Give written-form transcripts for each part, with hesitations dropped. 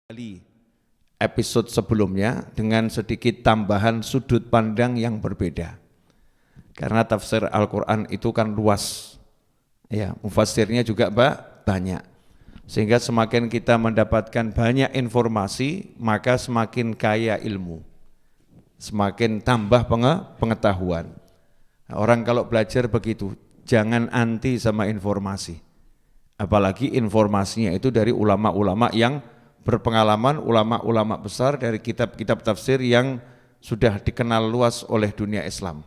Kali episode sebelumnya dengan sedikit tambahan sudut pandang yang berbeda. Karena tafsir Al-Quran itu kan luas, ya, mufassirnya juga banyak. Sehingga semakin kita mendapatkan banyak informasi, maka semakin kaya ilmu, semakin tambah pengetahuan. Nah, orang kalau belajar begitu, jangan anti sama informasi. Apalagi informasinya itu dari ulama-ulama yang berpengalaman, ulama-ulama besar dari kitab-kitab tafsir yang sudah dikenal luas oleh dunia Islam.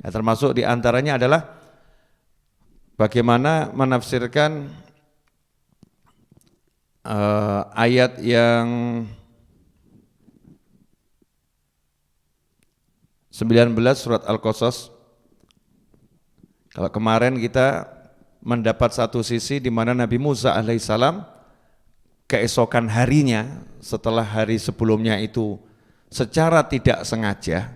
Ya, termasuk diantaranya adalah bagaimana menafsirkan ayat yang 19 surat Al-Qasas. Kalau kemarin kita mendapat satu sisi di mana Nabi Musa alaihissalam keesokan harinya setelah hari sebelumnya itu secara tidak sengaja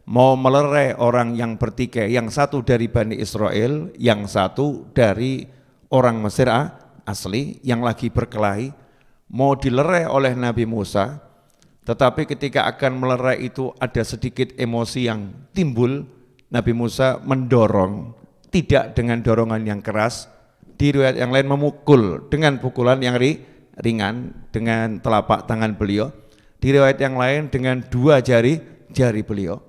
mau melerai orang yang bertikai, yang satu dari Bani Israel, yang satu dari orang Mesir asli yang lagi berkelahi, mau dilerai oleh Nabi Musa. Tetapi ketika akan melerai itu ada sedikit emosi yang timbul, Nabi Musa mendorong, tidak dengan dorongan yang keras. Di riwayat yang lain memukul dengan pukulan yang ringan dengan telapak tangan beliau. Di riwayat yang lain dengan dua jari beliau.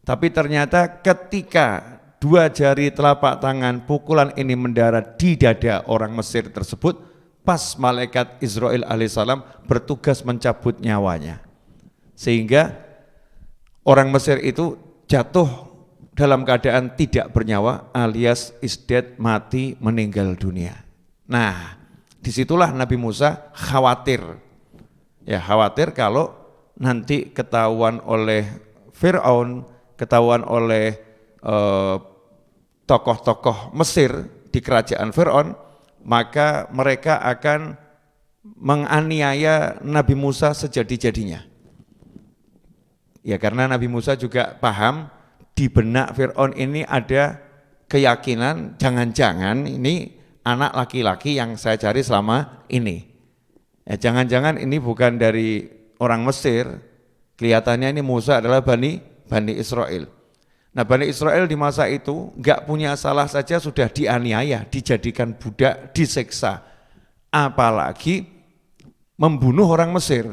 Tapi ternyata ketika dua jari telapak tangan pukulan ini mendarat di dada orang Mesir tersebut, pas malaikat Israil alaihissalam bertugas mencabut nyawanya. Sehingga orang Mesir itu jatuh dalam keadaan tidak bernyawa alias is dead, mati, meninggal dunia. Nah, disitulah Nabi Musa khawatir. Ya, khawatir kalau nanti ketahuan oleh Fir'aun, ketahuan oleh tokoh-tokoh Mesir di kerajaan Fir'aun, maka mereka akan menganiaya Nabi Musa sejadi-jadinya. Ya, karena Nabi Musa juga paham di benak Fir'aun ini ada keyakinan jangan-jangan ini anak laki-laki yang saya cari selama ini. Ya, jangan-jangan ini bukan dari orang Mesir, kelihatannya ini Musa adalah Bani Israel. Nah, Bani Israel di masa itu enggak punya salah saja sudah dianiaya, dijadikan budak, diseksa, apalagi membunuh orang Mesir.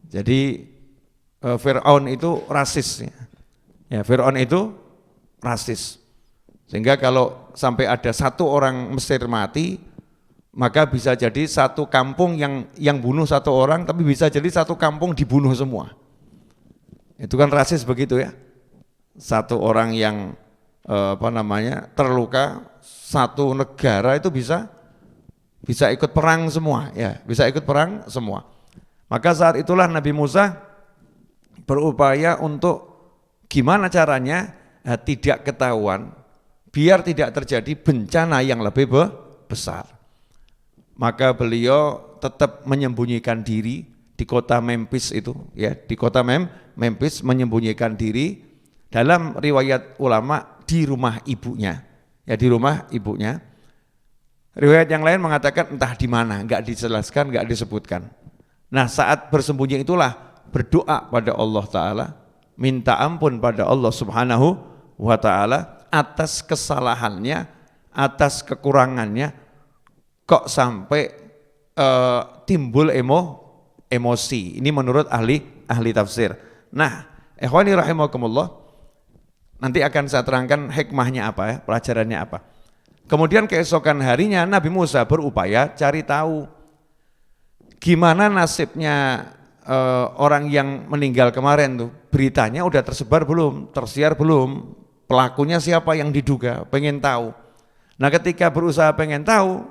Jadi Fir'aun itu rasis. Ya, Fir'aun itu rasis, sehingga kalau sampai ada satu orang Mesir mati, maka bisa jadi satu kampung yang bunuh satu orang, tapi bisa jadi satu kampung dibunuh semua. Itu kan rasis begitu ya. Satu orang yang terluka, satu negara itu bisa ikut perang semua, ya, bisa ikut perang semua. Maka saat itulah Nabi Musa berupaya untuk gimana caranya tidak ketahuan, biar tidak terjadi bencana yang lebih besar. Maka beliau tetap menyembunyikan diri di kota Memphis itu, ya, di kota Memphis menyembunyikan diri. Dalam riwayat ulama di rumah ibunya, ya, di rumah ibunya. Riwayat yang lain mengatakan entah di mana, enggak dijelaskan, enggak disebutkan. Nah, saat bersembunyi itulah berdoa pada Allah Ta'ala, minta ampun pada Allah Subhanahu wa Ta'ala atas kesalahannya, atas kekurangannya, kok sampai timbul emosi. Ini menurut ahli tafsir. Nah, ikhwani rahimakumullah, nanti akan saya terangkan hikmahnya apa, ya, pelajarannya apa. Kemudian keesokan harinya Nabi Musa berupaya cari tahu gimana nasibnya orang yang meninggal kemarin tuh. Beritanya udah tersebar belum, tersiar belum, pelakunya siapa yang diduga, pengen tahu. Nah, ketika berusaha pengen tahu,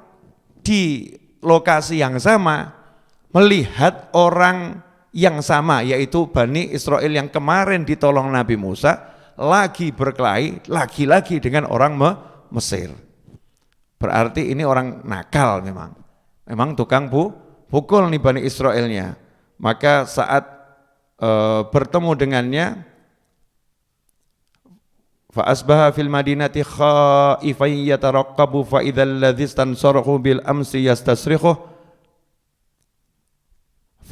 di lokasi yang sama melihat orang yang sama, yaitu Bani Israel yang kemarin ditolong Nabi Musa, lagi berkelahi lagi-lagi dengan orang Mesir. Berarti ini orang nakal, memang tukang pukul nih Bani Israelnya. Maka saat bertemu dengannya, fa asbaha fil madinati khaifan yataraqqabu fa idzal ladzi istansarahu bil amsi yastasrikhu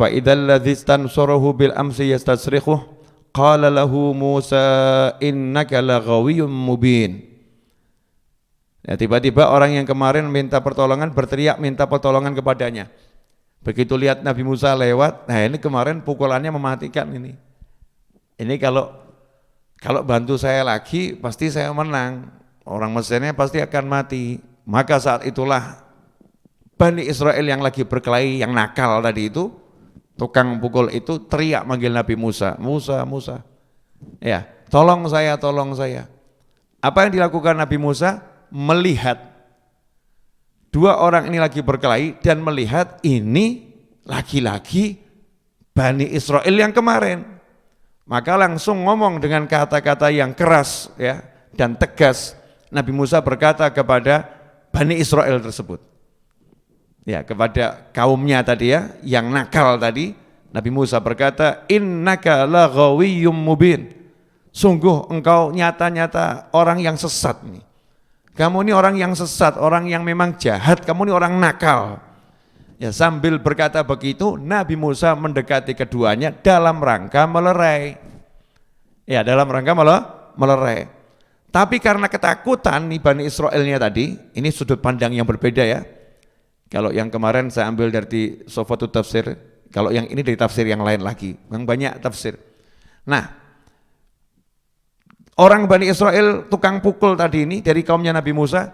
fa idzal ladzi istansarahu bil amsi yastasrikhu qala lahu Musa innaka laghawiyyun mubin. Ya, tiba-tiba orang yang kemarin minta pertolongan berteriak minta pertolongan kepadanya. Begitu lihat Nabi Musa lewat, nah ini kemarin pukulannya mematikan ini. Ini kalau bantu saya lagi pasti saya menang. Orang Mesirnya pasti akan mati. Maka saat itulah Bani Israel yang lagi berkelahi, yang nakal tadi itu, tukang pukul itu teriak manggil Nabi Musa, Musa, Musa. Ya, tolong saya, tolong saya. Apa yang dilakukan Nabi Musa? Melihat dua orang ini lagi berkelahi dan melihat ini laki-laki Bani Israel yang kemarin. Maka langsung ngomong dengan kata-kata yang keras ya dan tegas. Nabi Musa berkata kepada Bani Israel tersebut. Ya, kepada kaumnya tadi ya, yang nakal tadi, Nabi Musa berkata, "Innaka laghawiyyum mubin." Sungguh engkau nyata-nyata orang yang sesat nih. Kamu ini orang yang sesat, orang yang memang jahat, kamu ini orang nakal. Ya, sambil berkata begitu, Nabi Musa mendekati keduanya dalam rangka melerai. Ya, dalam rangka melerai. Tapi karena ketakutan nih Bani Israelnya tadi, ini sudut pandang yang berbeda ya. Kalau yang kemarin saya ambil dari Sofatut Tafsir, kalau yang ini dari tafsir yang lain lagi, yang banyak tafsir. Nah, orang Bani Israel tukang pukul tadi ini dari kaumnya Nabi Musa,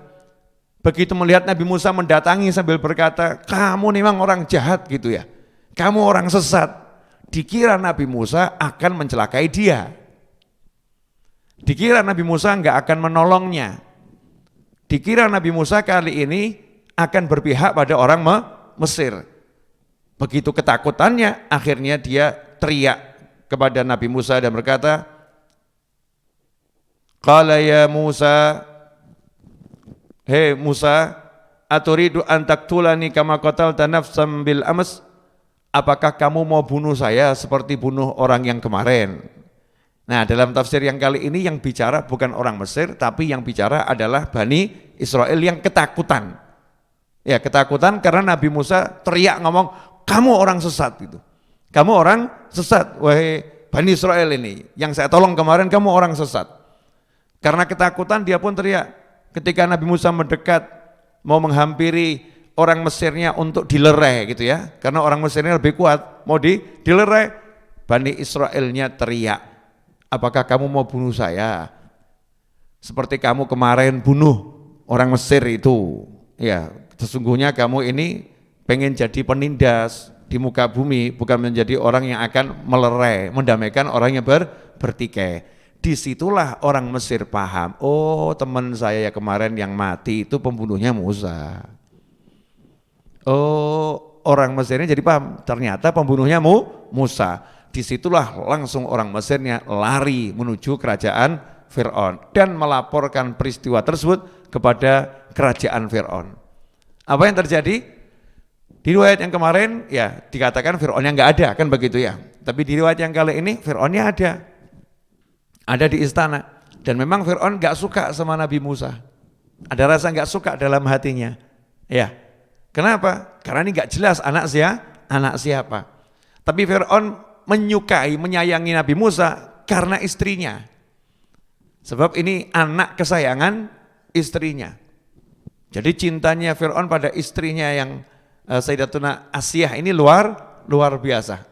begitu melihat Nabi Musa mendatangi sambil berkata, kamu memang orang jahat gitu ya, kamu orang sesat, dikira Nabi Musa akan mencelakai dia, dikira Nabi Musa enggak akan menolongnya, dikira Nabi Musa kali ini akan berpihak pada orang Mesir. Begitu ketakutannya, akhirnya dia teriak kepada Nabi Musa dan berkata, qala ya Musa, hei Musa, aturidu an taqtulani kama qatalta nafsan bil ams? Apakah kamu mau bunuh saya seperti bunuh orang yang kemarin? Nah, dalam tafsir yang kali ini yang bicara bukan orang Mesir, tapi yang bicara adalah Bani Israel yang ketakutan. Ya, ketakutan karena Nabi Musa teriak ngomong, kamu orang sesat gitu. Kamu orang sesat, wahai Bani Israel ini, yang saya tolong kemarin kamu orang sesat. Karena ketakutan dia pun teriak. Ketika Nabi Musa mendekat mau menghampiri orang Mesirnya untuk dilerai gitu ya. Karena orang Mesirnya lebih kuat, mau dilerai. Bani Israelnya teriak, apakah kamu mau bunuh saya? Seperti kamu kemarin bunuh orang Mesir itu. Ya, sesungguhnya kamu ini pengen jadi penindas di muka bumi, bukan menjadi orang yang akan melerai, mendamaikan orang yang bertikai. Disitulah orang Mesir paham, oh teman saya kemarin yang mati itu pembunuhnya Musa. Oh, orang Mesirnya jadi paham, ternyata pembunuhnya Musa. Disitulah langsung orang Mesirnya lari menuju kerajaan Fir'aun dan melaporkan peristiwa tersebut kepada kerajaan Fir'aun. Apa yang terjadi? Di riwayat yang kemarin ya dikatakan Fir'aunnya nggak ada, kan begitu ya. Tapi di riwayat yang kali ini Fir'aunnya ada di istana. Dan memang Fir'aun nggak suka sama Nabi Musa. Ada rasa nggak suka dalam hatinya. Ya, kenapa? Karena ini nggak jelas anak siapa. Tapi Fir'aun menyukai, menyayangi Nabi Musa karena istrinya. Sebab ini anak kesayangan istrinya. Jadi cintanya Fir'aun pada istrinya yang Sayyidatuna Asiyah ini luar biasa.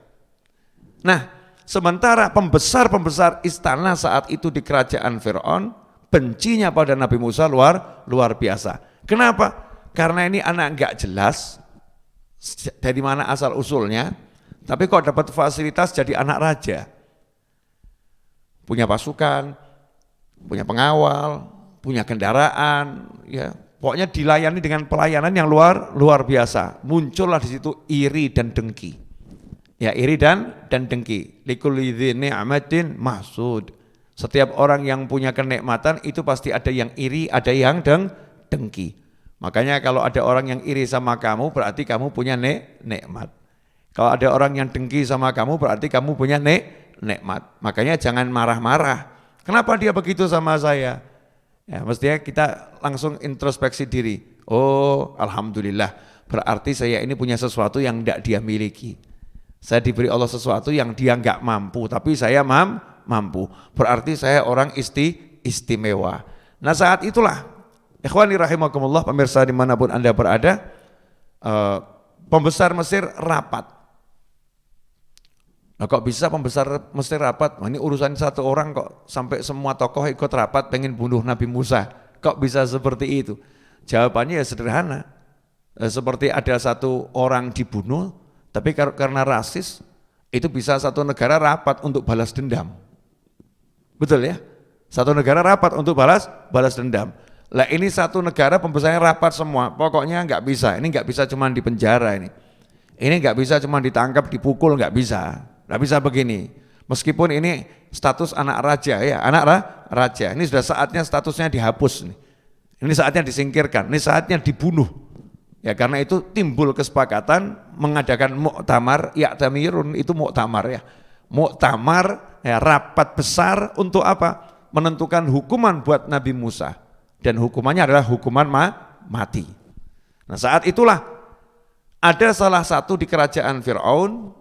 Nah, sementara pembesar-pembesar istana saat itu di kerajaan Fir'aun bencinya pada Nabi Musa luar biasa. Kenapa? Karena ini anak enggak jelas dari mana asal usulnya, tapi kok dapat fasilitas jadi anak raja. Punya pasukan, punya pengawal, punya kendaraan, ya. Pokoknya dilayani dengan pelayanan yang luar biasa. Muncullah di situ iri dan dengki. Ya, iri dan dengki. Likulli dzi ni'matin mahsud. Setiap orang yang punya kenikmatan itu pasti ada yang iri, ada yang dengki. Makanya kalau ada orang yang iri sama kamu berarti kamu punya nikmat. Kalau ada orang yang dengki sama kamu berarti kamu punya nikmat. Makanya jangan marah-marah. Kenapa dia begitu sama saya? Ya, mestinya kita langsung introspeksi diri. Oh, alhamdulillah, berarti saya ini punya sesuatu yang tidak dia miliki. Saya diberi Allah sesuatu yang dia nggak mampu, tapi saya mampu. Berarti saya orang istimewa. Nah saat itulah, ikhwani rahimakumullah, pemirsa dimanapun Anda berada, pembesar Mesir rapat. Nah kok bisa pembesar Mesir rapat? Nah, ini urusan satu orang kok sampai semua tokoh ikut rapat pengen bunuh Nabi Musa. Kok bisa seperti itu? Jawabannya ya sederhana. Seperti ada satu orang dibunuh, tapi karena rasis, itu bisa satu negara rapat untuk balas dendam. Betul ya? Satu negara rapat untuk balas dendam. Lah ini satu negara pembesarnya rapat semua, pokoknya nggak bisa. Ini nggak bisa cuma di penjara ini. Ini nggak bisa cuma ditangkap, dipukul, nggak bisa. Nggak bisa begini. Meskipun ini status anak raja ya, raja. Ini sudah saatnya statusnya dihapus nih. Ini saatnya disingkirkan, ini saatnya dibunuh. Ya karena itu timbul kesepakatan mengadakan muktamar, ya'tamirun itu muktamar ya. Muktamar ya, rapat besar untuk apa? Menentukan hukuman buat Nabi Musa. Dan hukumannya adalah hukuman mati. Nah saat itulah ada salah satu di kerajaan Fir'aun,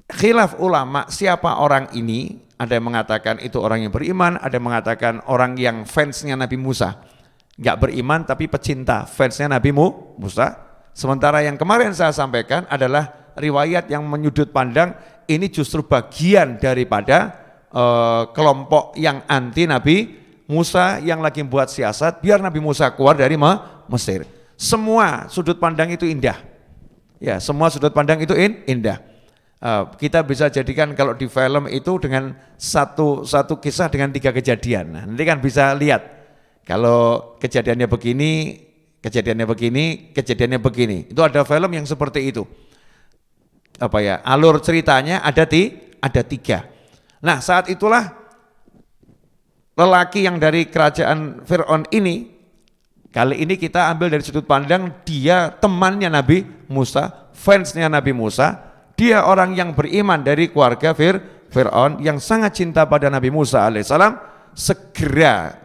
khilaf ulama siapa orang ini, ada yang mengatakan itu orang yang beriman, ada yang mengatakan orang yang fansnya Nabi Musa. Enggak beriman tapi pecinta, fansnya Nabi Musa. Sementara yang kemarin saya sampaikan adalah riwayat yang menyudut pandang ini justru bagian daripada kelompok yang anti Nabi Musa yang lagi buat siasat biar Nabi Musa keluar dari Mesir. Semua sudut pandang itu indah. Ya, semua sudut pandang itu indah. Kita bisa jadikan kalau di film itu dengan satu kisah dengan 3 kejadian. Nah, nanti kan bisa lihat. Kalau kejadiannya begini, kejadiannya begini. Itu ada film yang seperti itu. Apa ya? Alur ceritanya ada 3. Nah, saat itulah lelaki yang dari kerajaan Fir'aun ini, kali ini kita ambil dari sudut pandang dia temannya Nabi Musa, fansnya Nabi Musa, dia orang yang beriman dari keluarga Fir'aun yang sangat cinta pada Nabi Musa alaihissalam, segera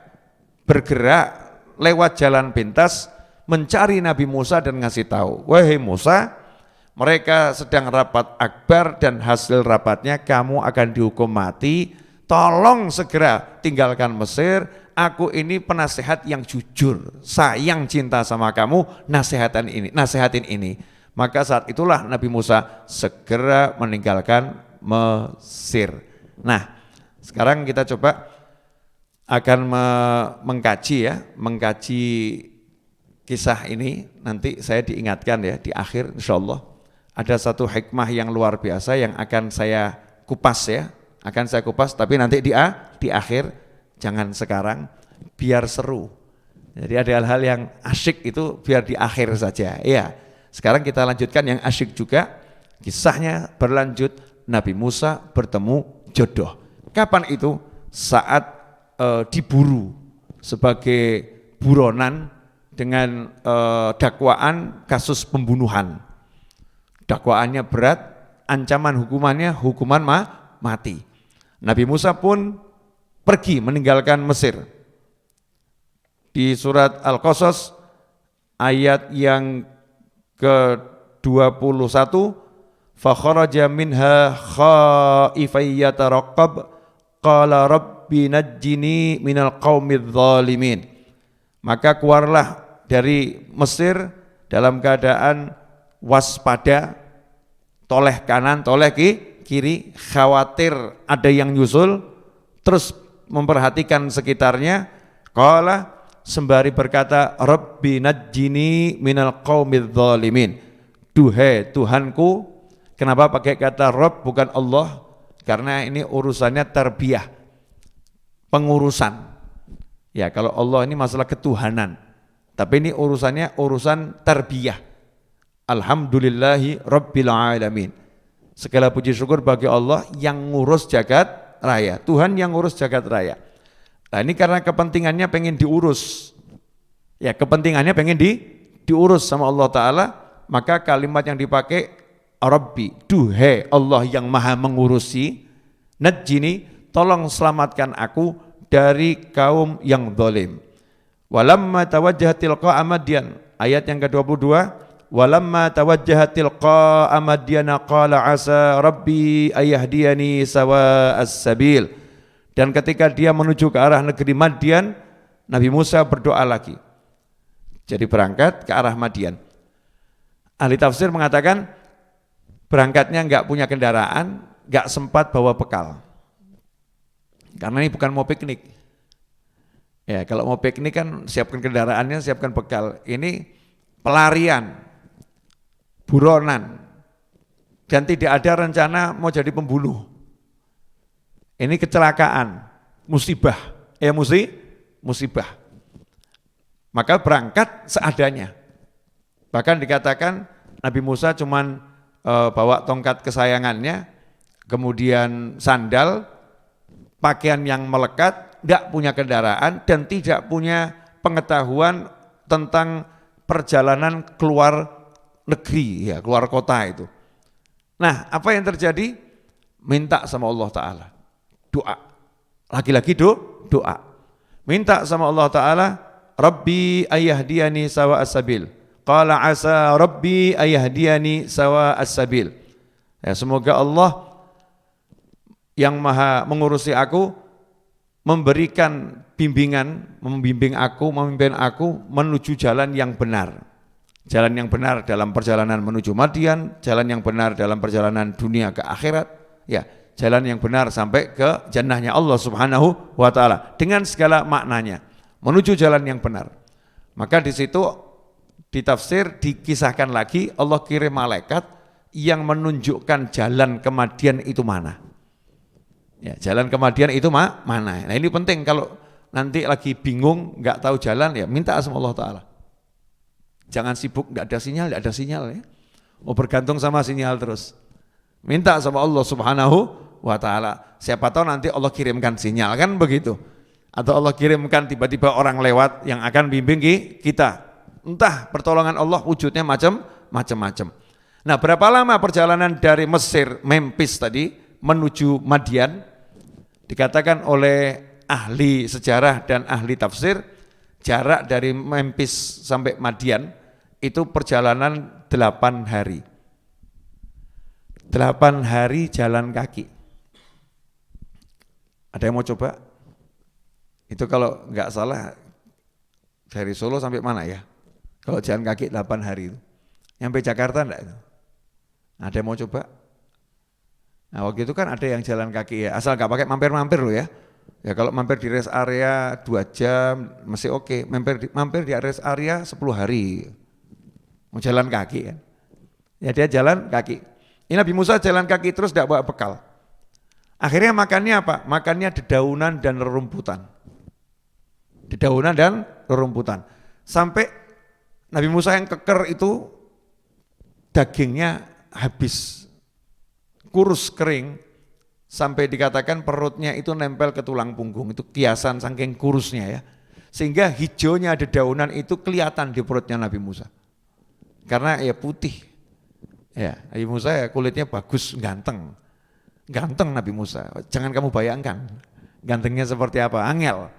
bergerak lewat jalan pintas mencari Nabi Musa dan ngasih tahu, wahai Musa, mereka sedang rapat akbar dan hasil rapatnya kamu akan dihukum mati, tolong segera tinggalkan Mesir, aku ini penasehat yang jujur, sayang cinta sama kamu, nasihatin ini. Maka saat itulah Nabi Musa segera meninggalkan Mesir. Nah, sekarang kita coba akan mengkaji kisah ini. Nanti saya diingatkan ya di akhir insyaallah ada satu hikmah yang luar biasa yang akan saya kupas ya, tapi nanti di akhir, jangan sekarang biar seru. Jadi ada hal-hal yang asyik itu biar di akhir saja ya. Sekarang kita lanjutkan yang asyik juga, kisahnya berlanjut Nabi Musa bertemu jodoh. Kapan itu? Saat diburu sebagai buronan dengan dakwaan kasus pembunuhan. Dakwaannya berat, ancaman hukuman mati. Nabi Musa pun pergi meninggalkan Mesir. Di surat Al-Qasas ayat yang ke-21, fa kharaja minha khaifan yataraqqab qala rabbi najjini minal qaumidz zalimin. Maka keluarlah dari Mesir dalam keadaan waspada, toleh kanan, toleh kiri, khawatir ada yang nyusul, terus memperhatikan sekitarnya. Qala, sembari berkata, rabbi najjini minal qaumidz zalimin. Duhai Tuhanku, kenapa pakai kata Rabb bukan Allah? Karena ini urusannya tarbiyah, pengurusan. Ya, kalau Allah ini masalah ketuhanan, tapi ini urusan tarbiyah. Alhamdulillahi Rabbil Alamin. Segala puji syukur bagi Allah yang ngurus jagat raya, Tuhan yang ngurus jagat raya. Nah ini karena kepentingannya pengen diurus, ya kepentingannya pengen diurus sama Allah Ta'ala, maka kalimat yang dipakai Rabbi, duhai Allah yang maha mengurusi, najjini, tolong selamatkan aku dari kaum yang zalim. Walamma tawajjaha tilqa'a Madyan, ayat yang ke-22, walamma tawajjaha tilqa'a madyana qala asa rabbi ayahdiyani sawa'as sabil. Dan ketika dia menuju ke arah negeri Madian, Nabi Musa berdoa lagi. Jadi berangkat ke arah Madian. Ahli tafsir mengatakan berangkatnya enggak punya kendaraan, enggak sempat bawa bekal. Karena ini bukan mau piknik. Ya, kalau mau piknik kan siapkan kendaraannya, siapkan bekal. Ini pelarian, buronan, dan tidak ada rencana mau jadi pembunuh. Ini kecelakaan, musibah, musibah. Maka berangkat seadanya. Bahkan dikatakan Nabi Musa cuman bawa tongkat kesayangannya, kemudian sandal, pakaian yang melekat, tidak punya kendaraan dan tidak punya pengetahuan tentang perjalanan keluar negeri, ya, keluar kota itu. Nah, apa yang terjadi? Minta sama Allah Ta'ala, doa. Lagi-lagi doa. Minta sama Allah Ta'ala, Rabbi ayahdiyani sawa'as sabil. Qala asa Rabbi ayahdiyani sawa'as sabil. Ya, semoga Allah yang maha mengurusi aku memberikan bimbingan, membimbing aku, memimpin aku menuju jalan yang benar. Jalan yang benar dalam perjalanan menuju Madian, jalan yang benar dalam perjalanan dunia ke akhirat, ya, jalan yang benar sampai ke jannahnya Allah Subhanahu wa taala dengan segala maknanya, menuju jalan yang benar. Maka di situ ditafsir, dikisahkan lagi Allah kirim malaikat yang menunjukkan jalan ke Madian itu mana. Ya, jalan ke Madian itu mana? Nah, ini penting kalau nanti lagi bingung, nggak tahu jalan, ya minta sama Allah Ta'ala. Jangan sibuk, nggak ada sinyal ya. Oh, bergantung sama sinyal terus. Minta sama Allah Subhanahu wa Ta'ala. Siapa tahu nanti Allah kirimkan sinyal, kan begitu. Atau Allah kirimkan tiba-tiba orang lewat yang akan bimbing kita. Entah pertolongan Allah wujudnya macam-macam. Nah, berapa lama perjalanan dari Mesir, Memphis tadi menuju Madian? Dikatakan oleh ahli sejarah dan ahli tafsir, jarak dari Memphis sampai Madian itu perjalanan 8 hari. 8 hari jalan kaki. Ada yang mau coba? Itu kalau enggak salah dari Solo sampai mana ya? Kalau jalan kaki 8 hari itu. Nyampe Jakarta enggak itu? Ada yang mau coba? Nah, waktu itu kan ada yang jalan kaki ya, asal nggak pakai mampir-mampir loh ya. Ya kalau mampir di rest area 2 jam masih oke. Mampir di rest area 10 hari. Mau jalan kaki kan. Ya dia jalan kaki. Ini Nabi Musa jalan kaki terus tidak bawa bekal. Akhirnya makannya apa? Makannya dedaunan dan rerumputan. Dedaunan dan rerumputan. Sampai Nabi Musa yang keker itu dagingnya habis, kurus kering, sampai dikatakan perutnya itu nempel ke tulang punggung, itu kiasan saking kurusnya ya. Sehingga hijaunya dedaunan itu kelihatan di perutnya Nabi Musa. Karena ya putih. Ya, Nabi Musa ya kulitnya bagus, ganteng. Ganteng Nabi Musa. Jangan kamu bayangkan gantengnya seperti apa, angel,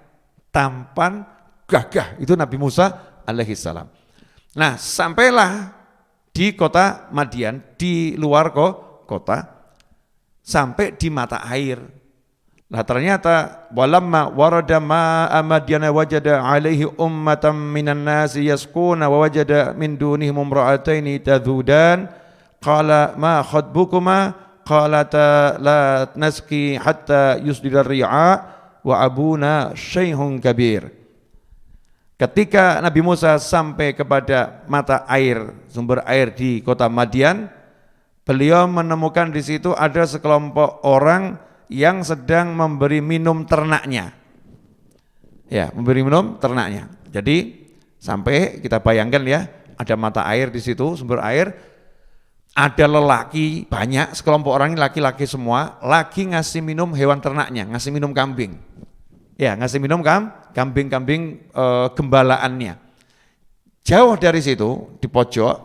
tampan, gagah, itu Nabi Musa alaihi salam. Nah, sampailah di kota Madian, di luar kota, sampai di mata air. Nah ternyata walamma warada ma'a Madyana wajada alaihi ummatan minan nasi yasquna wa wajada min dunihim imra'ataini tadhudan qala ma khatbukuma qalata la nasqi hatta yusdira ri'a wa abuna syaikhun kabir. Ketika Nabi Musa sampai kepada mata air, sumber air di kota Madian, beliau menemukan di situ ada sekelompok orang yang sedang memberi minum ternaknya. Ya, memberi minum ternaknya. Jadi sampai kita bayangkan ya, ada mata air di situ, sumber air, ada lelaki banyak, sekelompok orang ini laki-laki semua, lagi ngasih minum hewan ternaknya, ngasih minum kambing. Ya, ngasih minum kambing-kambing gembalaannya. Jauh dari situ, di pojok,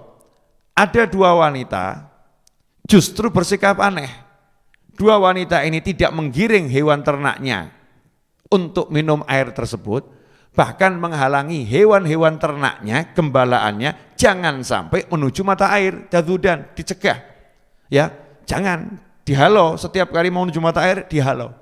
ada 2 wanita justru bersikap aneh. 2 wanita ini tidak menggiring hewan ternaknya untuk minum air tersebut, bahkan menghalangi hewan-hewan ternaknya, gembalaannya, jangan sampai menuju mata air, jadudan, dicegah. Ya, jangan dihalau, setiap kali mau menuju mata air, dihalau.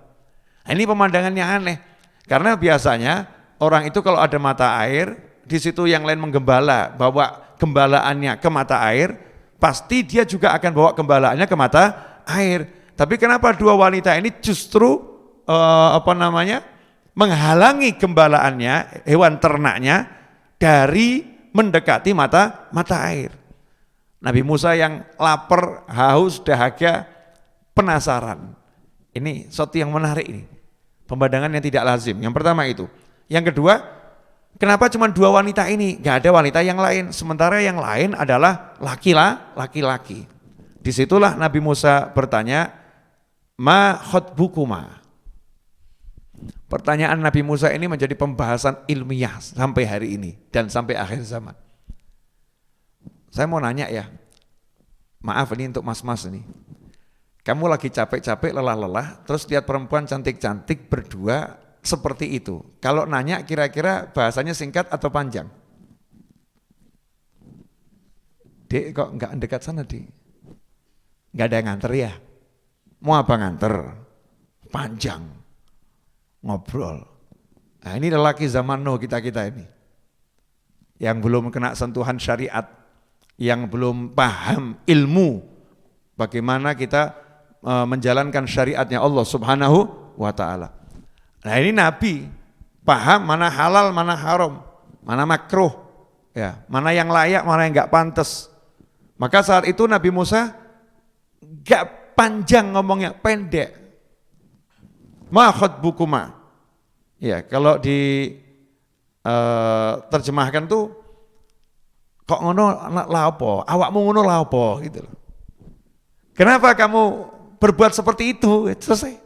Nah, ini pemandangannya aneh, karena biasanya orang itu kalau ada mata air, di situ yang lain menggembala, bawa gembalaannya ke mata air, pasti dia juga akan bawa gembalaannya ke mata air. Tapi kenapa dua wanita ini justru menghalangi gembalaannya, hewan ternaknya dari mendekati mata air. Nabi Musa yang lapar, haus, dahaga, penasaran. Ini sesuatu yang menarik ini. Pemandangan yang tidak lazim. Yang pertama itu. Yang kedua, kenapa cuma dua wanita ini? Gak ada wanita yang lain. Sementara yang lain adalah laki-laki. Disitulah Nabi Musa bertanya, ma khotbukuma. Pertanyaan Nabi Musa ini menjadi pembahasan ilmiah sampai hari ini dan sampai akhir zaman. Saya mau nanya ya, maaf ini untuk mas-mas ini. Kamu lagi capek-capek, lelah-lelah, terus lihat perempuan cantik-cantik berdua seperti itu. Kalau nanya kira-kira bahasanya singkat atau panjang? Dek kok enggak dekat sana, Dek? Enggak ada yang nganter ya? Mau apa nganter? Panjang. Ngobrol. Nah, ini lelaki zaman now kita-kita ini. Yang belum kena sentuhan syariat, yang belum paham ilmu bagaimana kita menjalankan syariatnya Allah Subhanahu wa ta'ala. Nah, ini Nabi paham mana halal, mana haram, mana makruh, ya, mana yang layak, mana yang enggak pantas. Maka saat itu Nabi Musa enggak panjang ngomongnya, pendek. Ma khotbukuma. Ya, kalau di terjemahkan tuh kok ngono la apa? Awakmu ngono la apa gitu loh. Kenapa kamu berbuat seperti itu? Selesai.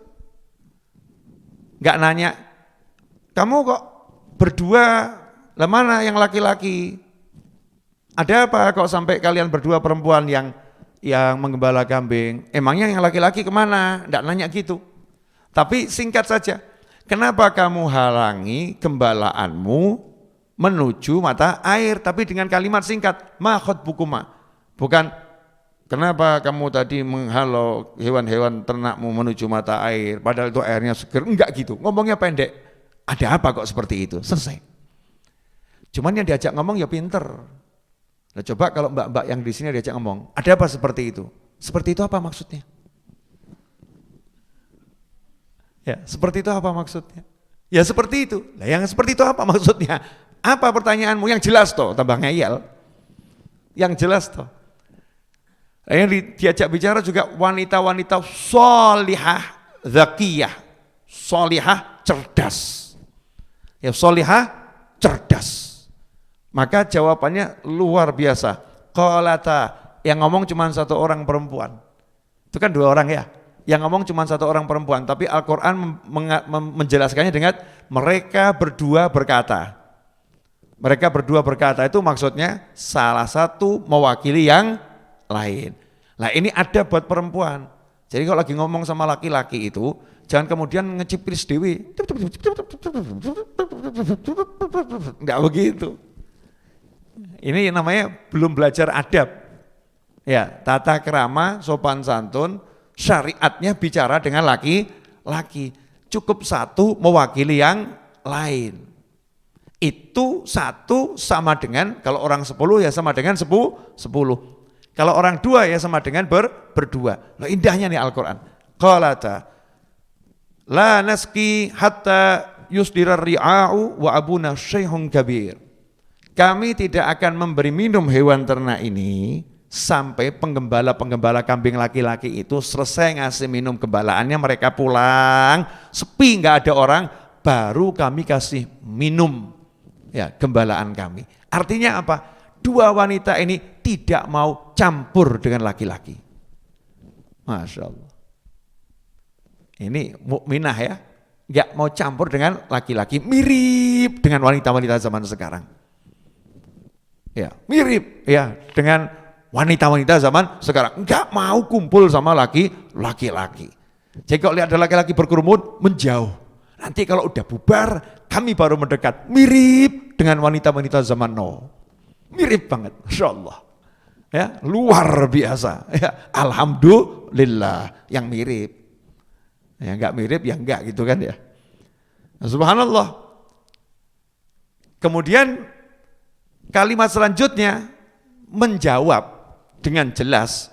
Enggak nanya, kamu kok berdua, lah mana yang laki-laki? Ada apa kok sampai kalian berdua perempuan yang menggembala kambing? Emangnya yang laki-laki kemana? Enggak nanya gitu. Tapi singkat saja, kenapa kamu halangi gembalaanmu menuju mata air? Tapi dengan kalimat singkat, ma khotbukuma. Bukan, kenapa kamu tadi menghalau hewan-hewan ternakmu menuju mata air, padahal itu airnya seger. Enggak gitu, ngomongnya pendek. Ada apa kok seperti itu? Selesai. Cuman yang diajak ngomong ya pinter. Nah, coba kalau mbak-mbak yang di sini diajak ngomong, ada apa seperti itu? Seperti itu apa maksudnya? Ya, seperti itu apa maksudnya? Ya seperti itu. Nah, yang seperti itu apa maksudnya? Apa pertanyaanmu? Yang jelas toh, tambah ngeyel. Yang jelas toh. Nah, yang diajak bicara juga wanita-wanita solihah, zakiyah. Solihah, cerdas. Ya, solihah, cerdas. Maka jawabannya luar biasa. Qalata, yang ngomong cuma satu orang perempuan. Itu kan dua orang ya. Yang ngomong cuma satu orang perempuan, tapi Al-Quran menjelaskannya dengan mereka berdua berkata. Mereka berdua berkata itu maksudnya salah satu mewakili yang lain. Nah, ini ada buat perempuan. Jadi kalau lagi ngomong sama laki-laki itu, jangan kemudian ngecipir dewi. Enggak begitu. Ini namanya belum belajar adab. Ya, tata krama, sopan santun, syariatnya bicara dengan laki-laki. Cukup satu mewakili yang lain. Itu satu sama dengan, kalau orang 10 ya sama dengan 10. Kalau orang 2 ya sama dengan berdua. Loh, indahnya nih Al-Quran. Qalata la naski hatta yusdirar ri'a'u wa abuna syaihun kabir. Kami tidak akan memberi minum hewan ternak ini sampai penggembala-penggembala kambing laki-laki itu selesai ngasih minum gembalaannya, mereka pulang, sepi nggak ada orang, baru kami kasih minum ya gembalaan kami. Artinya apa? Dua wanita ini tidak mau campur dengan laki-laki. Masya Allah. Ini mukminah ya, nggak mau campur dengan laki-laki, mirip dengan wanita-wanita zaman sekarang. Ya, mirip ya dengan wanita-wanita zaman sekarang, enggak mau kumpul sama laki-laki. Jadi kalau lihat ada laki-laki berkerumun, menjauh. Nanti kalau udah bubar, kami baru mendekat. Mirip dengan wanita-wanita zaman Nuh. Mirip banget, Masya Allah. Ya, luar biasa. Ya, alhamdulillah yang mirip. Ya enggak mirip ya enggak gitu kan ya. Nah, subhanallah. Kemudian kalimat selanjutnya menjawab dengan jelas.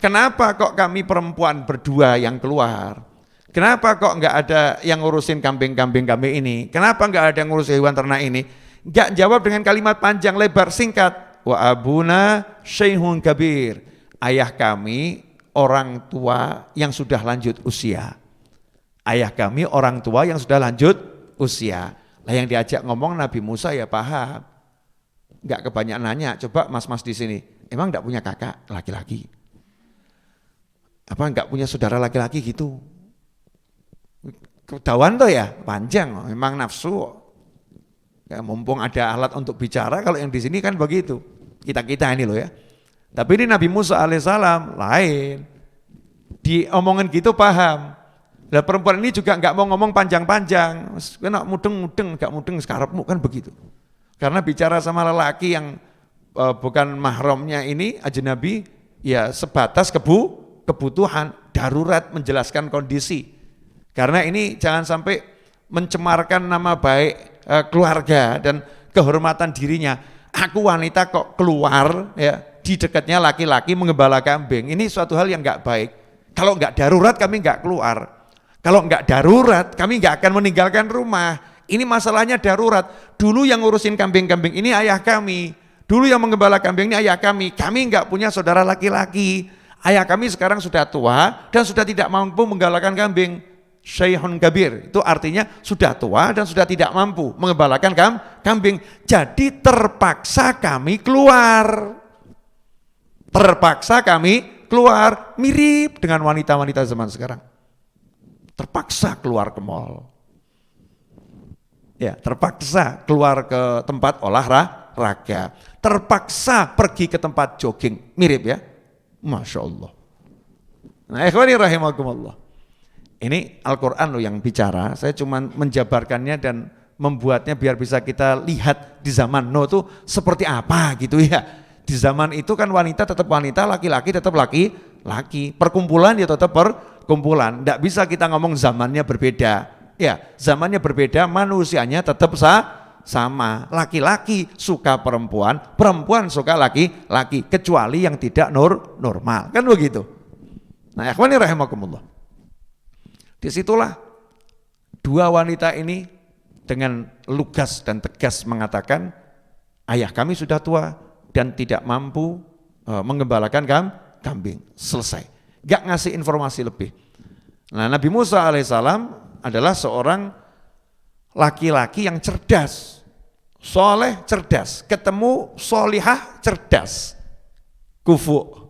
Kenapa kok kami perempuan berdua yang keluar? Kenapa kok enggak ada yang ngurusin kambing-kambing kami ini? Kenapa enggak ada yang ngurus hewan ternak ini? Enggak jawab dengan kalimat panjang lebar singkat. Wa abuna syaikhun kabir. Ayah kami orang tua yang sudah lanjut usia. Ayah kami orang tua yang sudah lanjut usia. Lah yang diajak ngomong Nabi Musa ya paham. Enggak kebanyakan nanya. Coba mas-mas di sini, emang enggak punya kakak laki-laki? Apa enggak punya saudara laki-laki gitu? Ketahuan tuh ya, panjang, memang nafsu. Ya, mumpung ada alat untuk bicara, kalau yang di sini kan begitu. Kita ini loh ya. Tapi ini Nabi Musa alaihissalam lain. Diomongin gitu paham. Nah perempuan ini juga enggak mau ngomong panjang-panjang. Kena mudeng-mudeng, enggak mudeng sekarapmu kan begitu. Karena bicara sama lelaki yang bukan mahramnya ini ajnabi, ya sebatas kebutuhan darurat menjelaskan kondisi. Karena ini jangan sampai mencemarkan nama baik keluarga dan kehormatan dirinya. Aku wanita kok keluar ya di dekatnya laki-laki mengembala kambing. Ini suatu hal yang enggak baik. Kalau enggak darurat kami enggak keluar. Kalau enggak darurat kami enggak akan meninggalkan rumah. Ini masalahnya darurat. Dulu yang ngurusin kambing-kambing ini ayah kami. Dulu yang mengembala kambing ini ayah kami. Kami enggak punya saudara laki-laki. Ayah kami sekarang sudah tua dan sudah tidak mampu menggembalakan kambing. Syaikhun kabir, itu artinya sudah tua dan sudah tidak mampu mengembalakan kambing. Jadi terpaksa kami keluar. Terpaksa kami keluar, mirip dengan wanita-wanita zaman sekarang. Terpaksa keluar ke mall. Ya, terpaksa keluar ke tempat olahraga. Terpaksa pergi ke tempat jogging, mirip ya. Masya Allah. Nah, ikhwani rahimakumullah. Ini Al-Quran loh yang bicara, saya cuma menjabarkannya dan membuatnya biar bisa kita lihat di zaman Nuh itu seperti apa gitu ya. Di zaman itu kan wanita tetap wanita, laki-laki tetap laki-laki, perkumpulan ya tetap perkumpulan. Tidak bisa kita ngomong zamannya berbeda. Ya, zamannya berbeda, manusianya tetap sama. Laki-laki suka perempuan, perempuan suka laki-laki, kecuali yang tidak normal, kan begitu. Nah, ikhwani rahimakumullah. Disitulah dua wanita ini dengan lugas dan tegas mengatakan, ayah kami sudah tua dan tidak mampu mengembalakan kambing. Selesai. Gak ngasih informasi lebih. Nah, Nabi Musa alaihissalam adalah seorang laki-laki yang cerdas, soleh cerdas, ketemu solihah cerdas, kufu,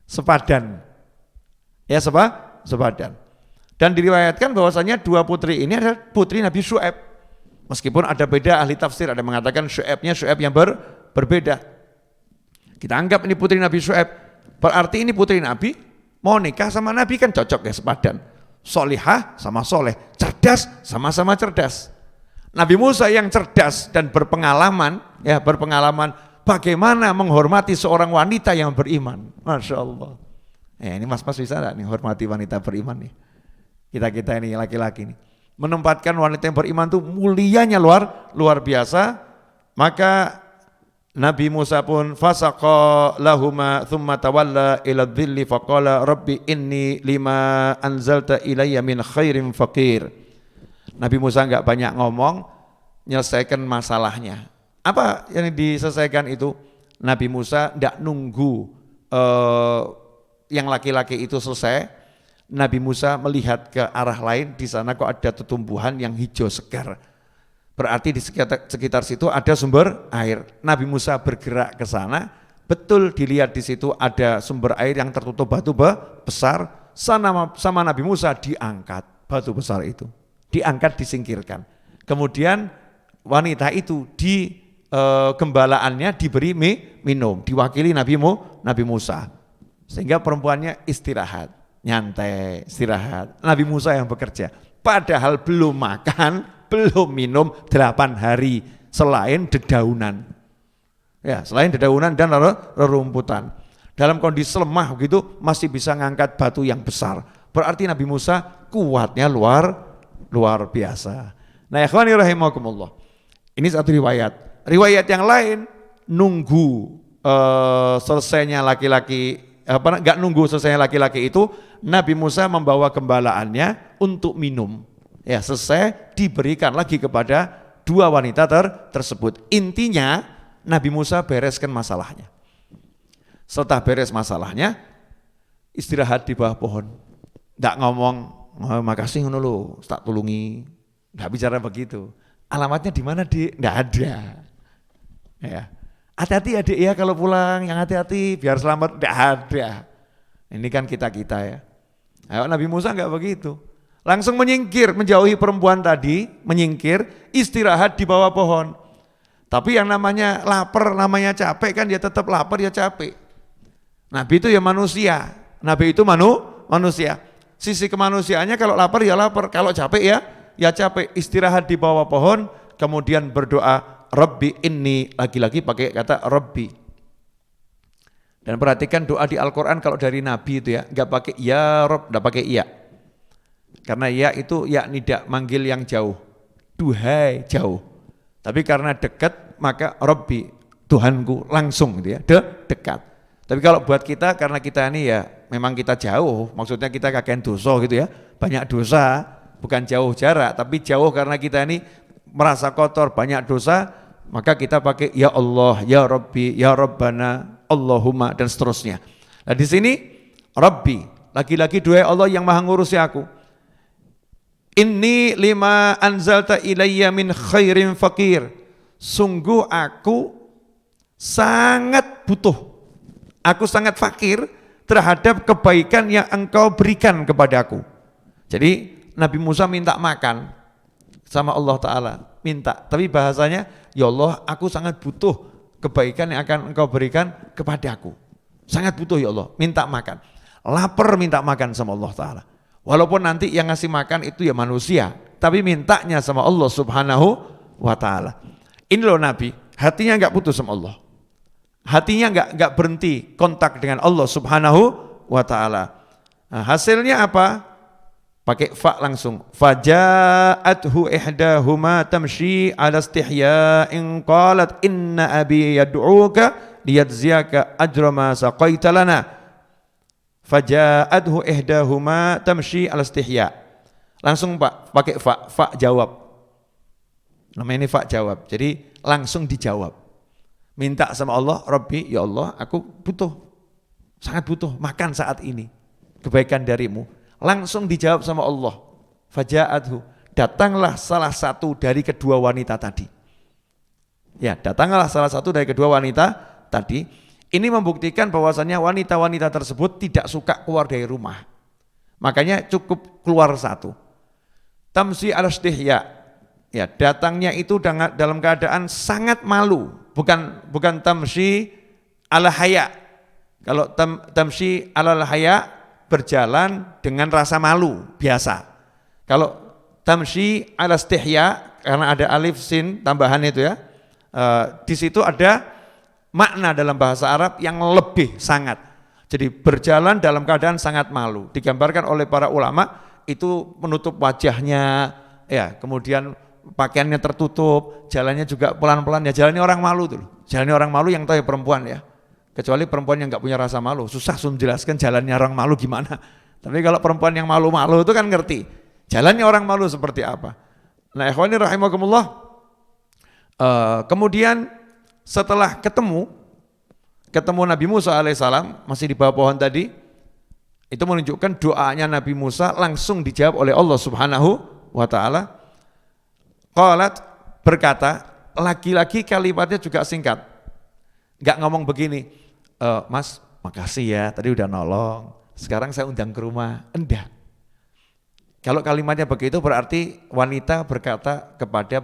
sepadan. Ya sepadan. Dan diriwayatkan bahwasanya dua putri ini adalah putri Nabi Syuaib. Meskipun ada beda ahli tafsir, ada yang mengatakan Syuaibnya Syuaib yang berbeda. Kita anggap ini putri Nabi Syuaib. Berarti ini putri Nabi mau nikah sama Nabi kan cocok ya, sepadan. Solihah sama soleh, cerdas sama-sama cerdas. Nabi Musa yang cerdas dan berpengalaman bagaimana menghormati seorang wanita yang beriman. Masya Allah. Ini mas-mas bisa enggak nih hormati wanita beriman nih? Kita ini laki-laki nih menempatkan wanita yang beriman tuh mulianya luar biasa. Maka Nabi Musa pun fasaqa lahuma thumma tawalla ila dhilli faqala rabbi inni lima anzalta ilayya min khairin faqir. Nabi Musa enggak banyak ngomong, menyelesaikan masalahnya. Apa yang diselesaikan itu? Nabi Musa enggak nunggu yang laki-laki itu selesai. Nabi Musa melihat ke arah lain, di sana kok ada tumbuhan yang hijau segar. Berarti di sekitar situ ada sumber air. Nabi Musa bergerak ke sana, betul dilihat di situ ada sumber air yang tertutup batu besar. Sama Nabi Musa diangkat batu besar itu, diangkat disingkirkan. Kemudian wanita itu di gembalaannya diberi minum, diwakili Nabi Musa, sehingga perempuannya istirahat. Nyantai, istirahat. Nabi Musa yang bekerja. Padahal belum makan, belum minum 8 hari selain dedaunan. Ya, selain dedaunan dan rerumputan. Dalam kondisi lemah begitu masih bisa ngangkat batu yang besar. Berarti Nabi Musa kuatnya luar biasa. Nah, ikhwani rahimakumullah. Ini satu riwayat. Riwayat yang lain nunggu selesainya laki-laki enggak nunggu selesainya laki-laki itu, Nabi Musa membawa gembalaannya untuk minum. Ya, selesai diberikan lagi kepada 2 wanita tersebut. Intinya Nabi Musa bereskan masalahnya. Setelah beres masalahnya, istirahat di bawah pohon. Enggak ngomong, makasih ngono lho, tak tulungi. Enggak bicara begitu. Alamatnya di mana, Dik? Enggak ada. Ya. Hati-hati adik ya kalau pulang, yang hati-hati biar selamat, enggak ada. Ini kan kita-kita ya. Ayo, Nabi Musa enggak begitu. Langsung menyingkir, menjauhi perempuan tadi, menyingkir, istirahat di bawah pohon. Tapi yang namanya lapar, namanya capek kan dia tetap lapar, ya capek. Nabi itu ya manusia, Nabi itu manusia. Sisi kemanusiaannya kalau lapar ya lapar, kalau capek ya capek. Istirahat di bawah pohon, kemudian berdoa, Rabbi inni, lagi-lagi pakai kata Rabbi. Dan perhatikan doa di Al-Quran kalau dari Nabi itu ya, enggak pakai ya Rabb, enggak pakai iya. Karena ya itu ya nidak, manggil yang jauh, duhai jauh. Tapi karena dekat maka Rabbi, Tuhanku, langsung gitu ya, dekat. Tapi kalau buat kita, karena kita ini ya memang kita jauh, maksudnya kita kakek dosa gitu ya, banyak dosa, bukan jauh jarak, tapi jauh karena kita ini merasa kotor, banyak dosa, maka kita pakai ya Allah, ya Rabbi, ya Rabbana, Allahumma, dan seterusnya. Nah di sini Rabbi, lagi-lagi doa Allah yang maha ngurusi aku. Inni lima anzalta ilayya min khairin fakir. Sungguh aku sangat butuh, aku sangat fakir terhadap kebaikan yang engkau berikan kepadaku. Jadi Nabi Musa minta makan sama Allah Ta'ala, minta, tapi bahasanya ya Allah aku sangat butuh kebaikan yang akan engkau berikan kepadaku, sangat butuh ya Allah, minta makan, lapar minta makan sama Allah Ta'ala. Walaupun nanti yang ngasih makan itu ya manusia, tapi mintanya sama Allah Subhanahu wa Ta'ala. Ini loh Nabi, hatinya enggak putus sama Allah, hatinya enggak berhenti kontak dengan Allah Subhanahu wa Ta'ala. Nah, hasilnya apa? Pakai fa langsung. Faja'athu ihdahuma tamshi 'ala istihya'in qalat inna abi yad'uka liyajziyaka ajra ma saqaita lana. Faja'athu ihdahuma tamshi 'ala istihya'. Langsung Pak, pakai fa jawab. Namanya ini fa jawab. Jadi langsung dijawab. Minta sama Allah, Rabbi, ya Allah, aku butuh. Sangat butuh makan saat ini. Kebaikan darimu. Langsung dijawab sama Allah. Faja'athu, datanglah salah satu dari kedua wanita tadi. Ya, datanglah salah satu dari kedua wanita tadi. Ini membuktikan bahwasannya wanita-wanita tersebut tidak suka keluar dari rumah. Makanya cukup keluar satu. Tamsi al-istihya. Ya, datangnya itu dalam keadaan sangat malu. Bukan tamsi al-haya. Kalau tamsi al-haya berjalan dengan rasa malu biasa. Kalau tamshi ala istihya, karena ada alif sin tambahan itu ya, di situ ada makna dalam bahasa Arab yang lebih sangat. Jadi berjalan dalam keadaan sangat malu. Digambarkan oleh para ulama itu menutup wajahnya, ya, kemudian pakaiannya tertutup, jalannya juga pelan-pelan ya, jalannya orang malu tuh. Jalannya orang malu yang tahu ya perempuan ya. Kecuali perempuan yang nggak punya rasa malu, susah menjelaskan jalannya orang malu gimana. Tapi kalau perempuan yang malu-malu itu kan ngerti jalannya orang malu seperti apa. Nah, ikhwani rahimakumullah, kemudian setelah ketemu Nabi Musa alaihissalam masih di bawah pohon tadi, itu menunjukkan doanya Nabi Musa langsung dijawab oleh Allah Subhanahu wa Ta'ala. Qalat, berkata, lagi-lagi kalimatnya juga singkat, nggak ngomong begini, Mas, makasih ya, tadi udah nolong, sekarang saya undang ke rumah. Enggak. Kalau kalimatnya begitu berarti wanita berkata kepada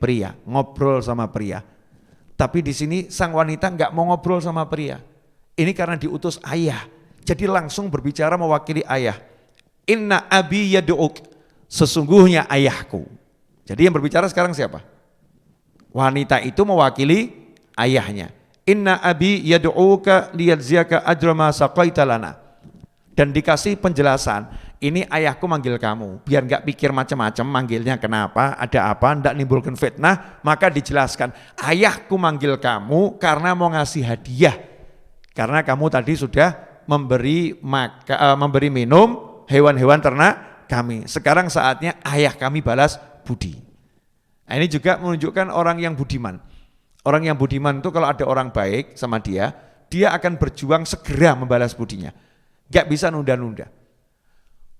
pria, ngobrol sama pria. Tapi di sini sang wanita enggak mau ngobrol sama pria. Ini karena diutus ayah, jadi langsung berbicara mewakili ayah. Inna abi yad'uk, sesungguhnya ayahku. Jadi yang berbicara sekarang siapa? Wanita itu mewakili ayahnya. Inna abi yad'uka liyajziyaka ajra ma saqaita lana. Dan dikasih penjelasan, ini ayahku manggil kamu, biar enggak pikir macam-macam manggilnya kenapa, ada apa, enggak nimbulkan fitnah, maka dijelaskan, ayahku manggil kamu karena mau ngasih hadiah. Karena kamu tadi sudah memberi minum hewan-hewan ternak kami. Sekarang saatnya ayah kami balas budi. Nah, ini juga menunjukkan orang yang budiman. Orang yang budiman itu kalau ada orang baik sama dia akan berjuang segera membalas budinya. Gak bisa nunda-nunda.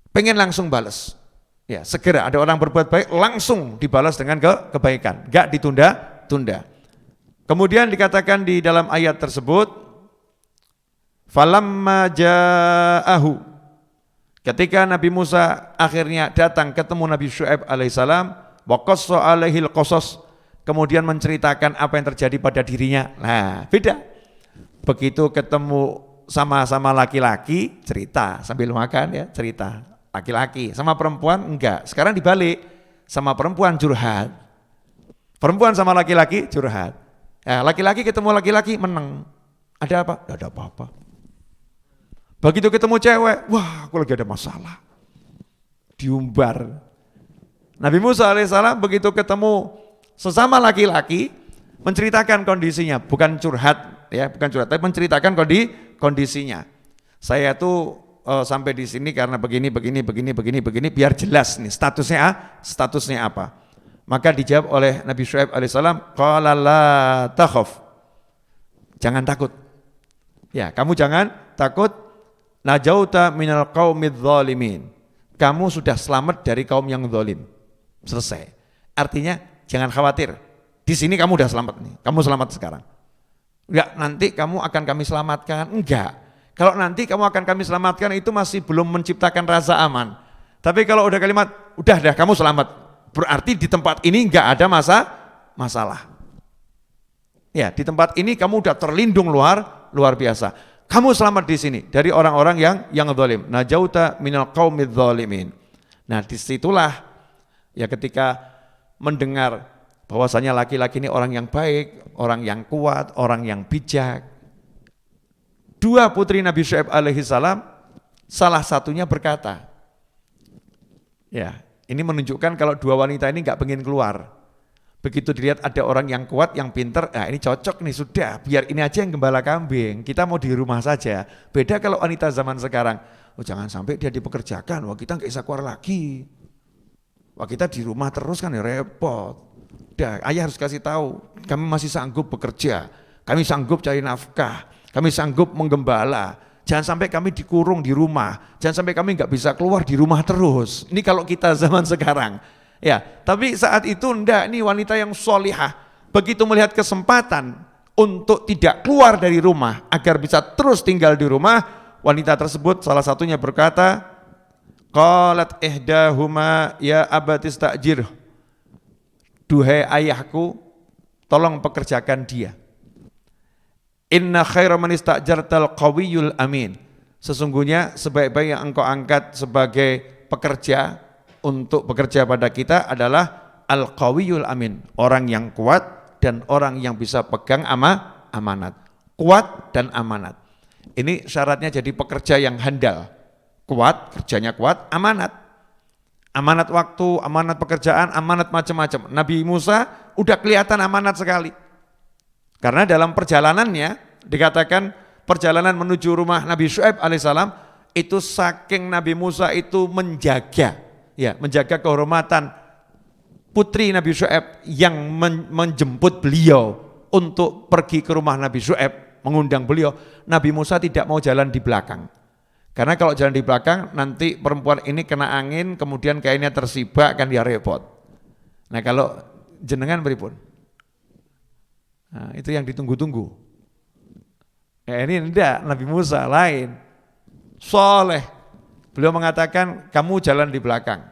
Pengen langsung balas. Ya, segera ada orang berbuat baik langsung dibalas dengan kebaikan. Gak ditunda-tunda. Kemudian dikatakan di dalam ayat tersebut, falamma ja'ahu. Ketika Nabi Musa akhirnya datang ketemu Nabi Syuaib alaihissalam, wa qassa alaihil qasas, kemudian menceritakan apa yang terjadi pada dirinya. Nah, beda. Begitu ketemu sama-sama laki-laki cerita sambil makan ya, cerita. Laki-laki sama perempuan enggak. Sekarang dibalik, sama perempuan curhat. Perempuan sama laki-laki curhat. Ya, laki-laki ketemu laki-laki menang. Ada apa? Tidak ada apa-apa. Begitu ketemu cewek, wah aku lagi ada masalah. Diumbar. Nabi Musa alaihissalam begitu ketemu sesama laki-laki menceritakan kondisinya, bukan curhat ya, bukan curhat, tapi menceritakan kondisinya. Saya tuh sampai di sini karena begini biar jelas nih statusnya apa. Maka dijawab oleh Nabi Syuaib alaihissalam, qala la takhaf. Jangan takut. Ya, kamu jangan takut. Najauta minal qaumidz zalimin. Kamu sudah selamat dari kaum yang zalim. Selesai. Artinya jangan khawatir. Di sini kamu udah selamat nih. Kamu selamat sekarang. Enggak, nanti kamu akan kami selamatkan. Enggak. Kalau nanti kamu akan kami selamatkan itu masih belum menciptakan rasa aman. Tapi kalau udah kalimat, udah kamu selamat. Berarti di tempat ini enggak ada masalah. Ya, di tempat ini kamu udah terlindung luar biasa. Kamu selamat di sini dari orang-orang yang zalim. Najauta minal qaumidz zalimin. Nah, disitulah ya ketika mendengar bahwasanya laki-laki ini orang yang baik, orang yang kuat, orang yang bijak. Dua putri Nabi Syuaib alaihissalam, salah satunya berkata, ya ini menunjukkan kalau dua wanita ini nggak pengen keluar. Begitu dilihat ada orang yang kuat, yang pinter, nah ini cocok nih sudah, biar ini aja yang gembala kambing, kita mau di rumah saja. Beda kalau wanita zaman sekarang, oh jangan sampai dia dipekerjakan, wah kita nggak bisa keluar lagi. Wah kita di rumah terus kan ya repot. Dah, ayah harus kasih tahu, kami masih sanggup bekerja, kami sanggup cari nafkah, kami sanggup menggembala. Jangan sampai kami dikurung di rumah, jangan sampai kami nggak bisa keluar di rumah terus. Ini kalau kita zaman sekarang. Ya, tapi saat itu enggak, ini wanita yang solihah. Begitu melihat kesempatan untuk tidak keluar dari rumah, agar bisa terus tinggal di rumah, wanita tersebut salah satunya berkata, qalat ihdahuma ya abatis ta'jir. Duhai ayahku, tolong pekerjakan dia. Inna khaira man ista'jartal qawiyul amin. Sesungguhnya sebaik-baik yang engkau angkat sebagai pekerja untuk bekerja pada kita adalah al-qawiyul amin, orang yang kuat dan orang yang bisa pegang amanat. Kuat dan amanat. Ini syaratnya jadi pekerja yang handal. Kuat, kerjanya kuat, amanat. Amanat waktu, amanat pekerjaan, amanat macam-macam. Nabi Musa udah kelihatan amanat sekali. Karena dalam perjalanannya dikatakan perjalanan menuju rumah Nabi Syuaib alaihissalam itu saking Nabi Musa itu menjaga kehormatan putri Nabi Syuaib yang menjemput beliau untuk pergi ke rumah Nabi Syuaib, mengundang beliau. Nabi Musa tidak mau jalan di belakang. Karena kalau jalan di belakang nanti perempuan ini kena angin, kemudian kainnya tersibak kan dia repot. Nah kalau jenengan beripun? Nah, itu yang ditunggu-tunggu. Ini enggak, Nabi Musa lain. Soleh. Beliau mengatakan, kamu jalan di belakang.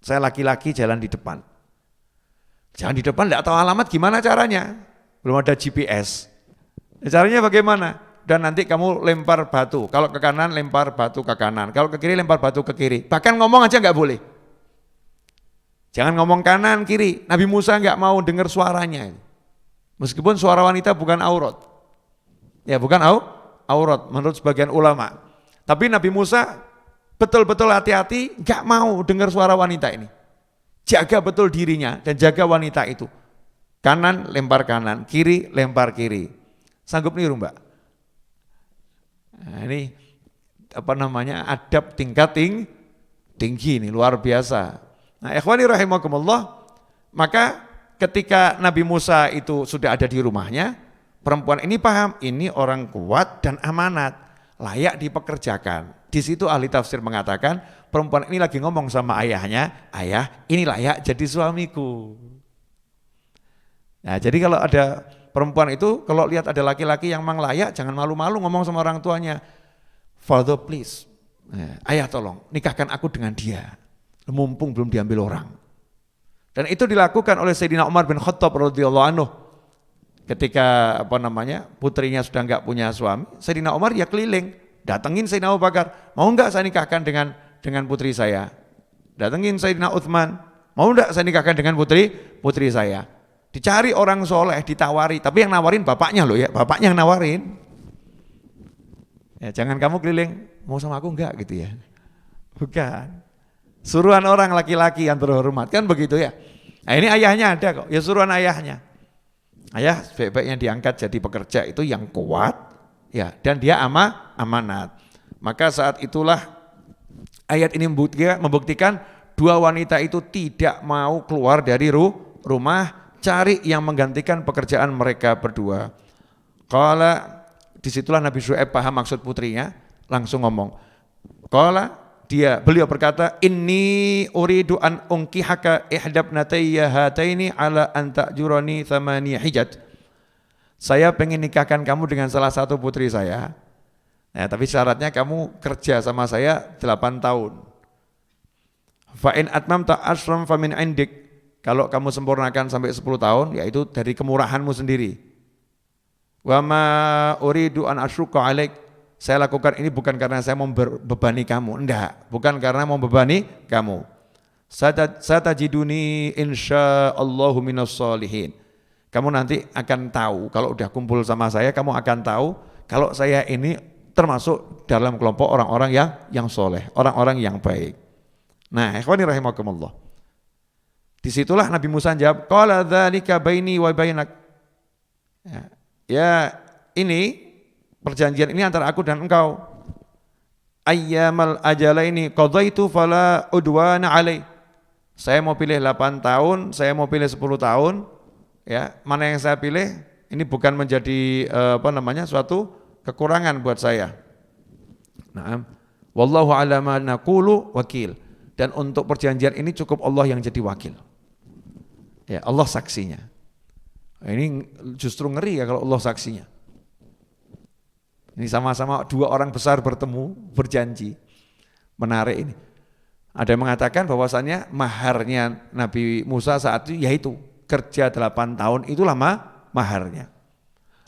Saya laki-laki jalan di depan. Jalan di depan enggak tahu alamat gimana caranya. Belum ada GPS. Caranya bagaimana? Dan nanti kamu lempar batu. Kalau ke kanan lempar batu ke kanan. Kalau ke kiri lempar batu ke kiri. Bahkan ngomong aja enggak boleh. Jangan ngomong kanan, kiri. Nabi Musa nggak mau dengar suaranya. Meskipun suara wanita bukan aurat. Ya bukan aurat menurut sebagian ulama. Tapi Nabi Musa betul-betul hati-hati nggak mau dengar suara wanita ini. Jaga betul dirinya dan jaga wanita itu. Kanan lempar kanan, kiri lempar kiri. Sanggup niru Mbak? Nah, ini apa namanya adab tingkat tinggi ini luar biasa. Nah, ikhwani rahimakumullah, maka ketika Nabi Musa itu sudah ada di rumahnya, perempuan ini paham, ini orang kuat dan amanat, layak dipekerjakan. Di situ ahli tafsir mengatakan, perempuan ini lagi ngomong sama ayahnya, ayah ini layak jadi suamiku. Nah, jadi kalau ada perempuan itu, kalau lihat ada laki-laki yang memang layak, jangan malu-malu ngomong sama orang tuanya, Father please, ayah tolong nikahkan aku dengan dia. Mumpung belum diambil orang. Dan itu dilakukan oleh Sayyidina Umar bin Khattab radhiyallahu anhu. Ketika putrinya sudah enggak punya suami, Sayyidina Umar ya keliling, datengin Sayyidina Abu Bakar, mau enggak saya nikahkan dengan putri saya? Datengin Sayyidina Utsman, mau enggak saya nikahkan dengan putri saya? Dicari orang soleh, ditawari, tapi yang nawarin bapaknya loh ya, bapaknya yang nawarin. Ya, jangan kamu keliling, mau sama aku enggak gitu ya. Bukan. Suruhan orang laki-laki yang terhormat, kan begitu ya. Nah ini ayahnya ada kok, ya suruhan ayahnya. Ayah sebaik-baiknya diangkat jadi pekerja itu yang kuat, ya, dan dia amanat. Maka saat itulah ayat ini membuktikan dua wanita itu tidak mau keluar dari rumah, cari yang menggantikan pekerjaan mereka berdua. Qala, disitulah Nabi Syuaib paham maksud putrinya, langsung ngomong. Beliau berkata, inni uridu an unkihaka ihdabnatayya hataini ala an ta'jurani thamani hijaj. Saya pengen nikahkan kamu dengan salah satu putri saya. Nah, tapi syaratnya kamu kerja sama saya 8 tahun. Fa in atmamta ashram fa min indik. Kalau kamu sempurnakan sampai 10 tahun, yaitu dari kemurahanmu sendiri. Wa ma uridu an asyuqa alaik. Saya lakukan ini bukan karena saya mau membebani kamu, enggak, bukan karena mau membebani kamu. Satajiduni insyaallahu minas sholihin. Kamu nanti akan tahu, kalau udah kumpul sama saya, kamu akan tahu kalau saya ini termasuk dalam kelompok orang-orang yang soleh, orang-orang yang baik. Nah, ikhwani rahimakumullah. Disitulah Nabi Musa jawab, qala dzalika baini wa bainak. Ya, ini perjanjian ini antara aku dan engkau. Ayyamal ajalaini qadaitu fala udwana alai. Saya mau pilih 8 tahun, saya mau pilih 10 tahun. Ya, mana yang saya pilih ini bukan menjadi suatu kekurangan buat saya. Naam. Wallahu ala ma naqulu wakil. Dan untuk perjanjian ini cukup Allah yang jadi wakil. Ya, Allah saksinya. Ini justru ngeri ya kalau Allah saksinya. Ini sama-sama dua orang besar bertemu, berjanji. Menarik ini. Ada yang mengatakan bahwasannya maharnya Nabi Musa saat itu yaitu kerja 8 tahun itulah maharnya.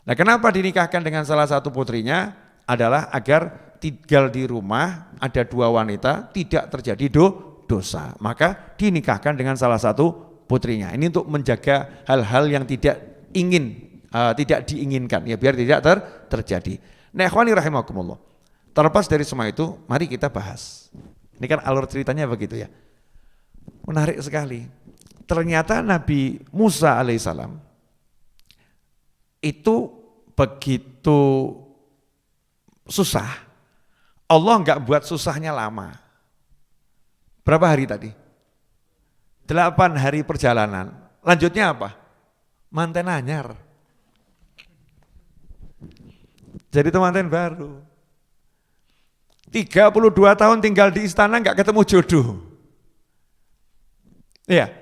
Nah, kenapa dinikahkan dengan salah satu putrinya? Adalah agar tinggal di rumah ada 2 wanita tidak terjadi dosa. Maka dinikahkan dengan salah satu putrinya. Ini untuk menjaga hal-hal yang tidak diinginkan ya, biar tidak terjadi. Nah, ikhwani rahimakumullah. Terlepas dari semua itu, mari kita bahas. Ini kan alur ceritanya begitu ya. Menarik sekali. Ternyata Nabi Musa alaihissalam itu begitu susah. Allah enggak buat susahnya lama. Berapa hari tadi? 8 hari perjalanan. Lanjutnya apa? Manten anyar. Jadi teman-teman baru. 32 tahun tinggal di istana enggak ketemu jodoh. Iya,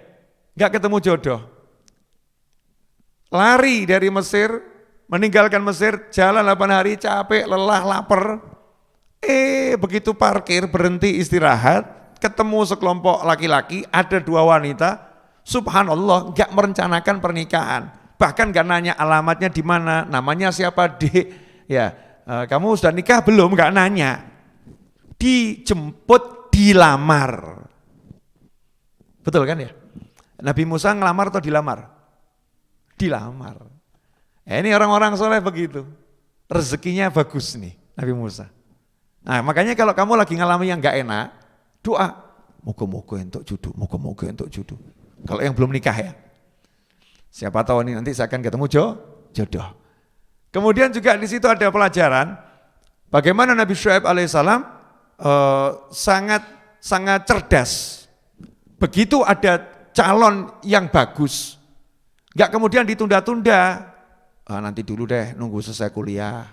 enggak ketemu jodoh. Lari dari Mesir, meninggalkan Mesir, jalan 8 hari, capek, lelah, lapar. Begitu parkir, berhenti istirahat, ketemu sekelompok laki-laki, ada 2 wanita, subhanallah, enggak merencanakan pernikahan. Bahkan enggak nanya alamatnya di mana, namanya siapa, kamu sudah nikah belum? Enggak nanya. Dijemput, dilamar. Betul kan ya? Nabi Musa ngelamar atau dilamar? Dilamar. Ini orang-orang soleh begitu. Rezekinya bagus nih Nabi Musa. Nah makanya kalau kamu lagi ngalami yang gak enak, doa. Moga-moga entuk jodoh, moga-moga entuk jodoh. Kalau yang belum nikah ya. Siapa tahu ini nanti saya akan ketemu jodoh. Kemudian juga di situ ada pelajaran bagaimana Nabi Syuaib alaihissalam sangat cerdas. Begitu ada calon yang bagus, nggak kemudian ditunda-tunda. Nanti dulu deh, nunggu selesai kuliah.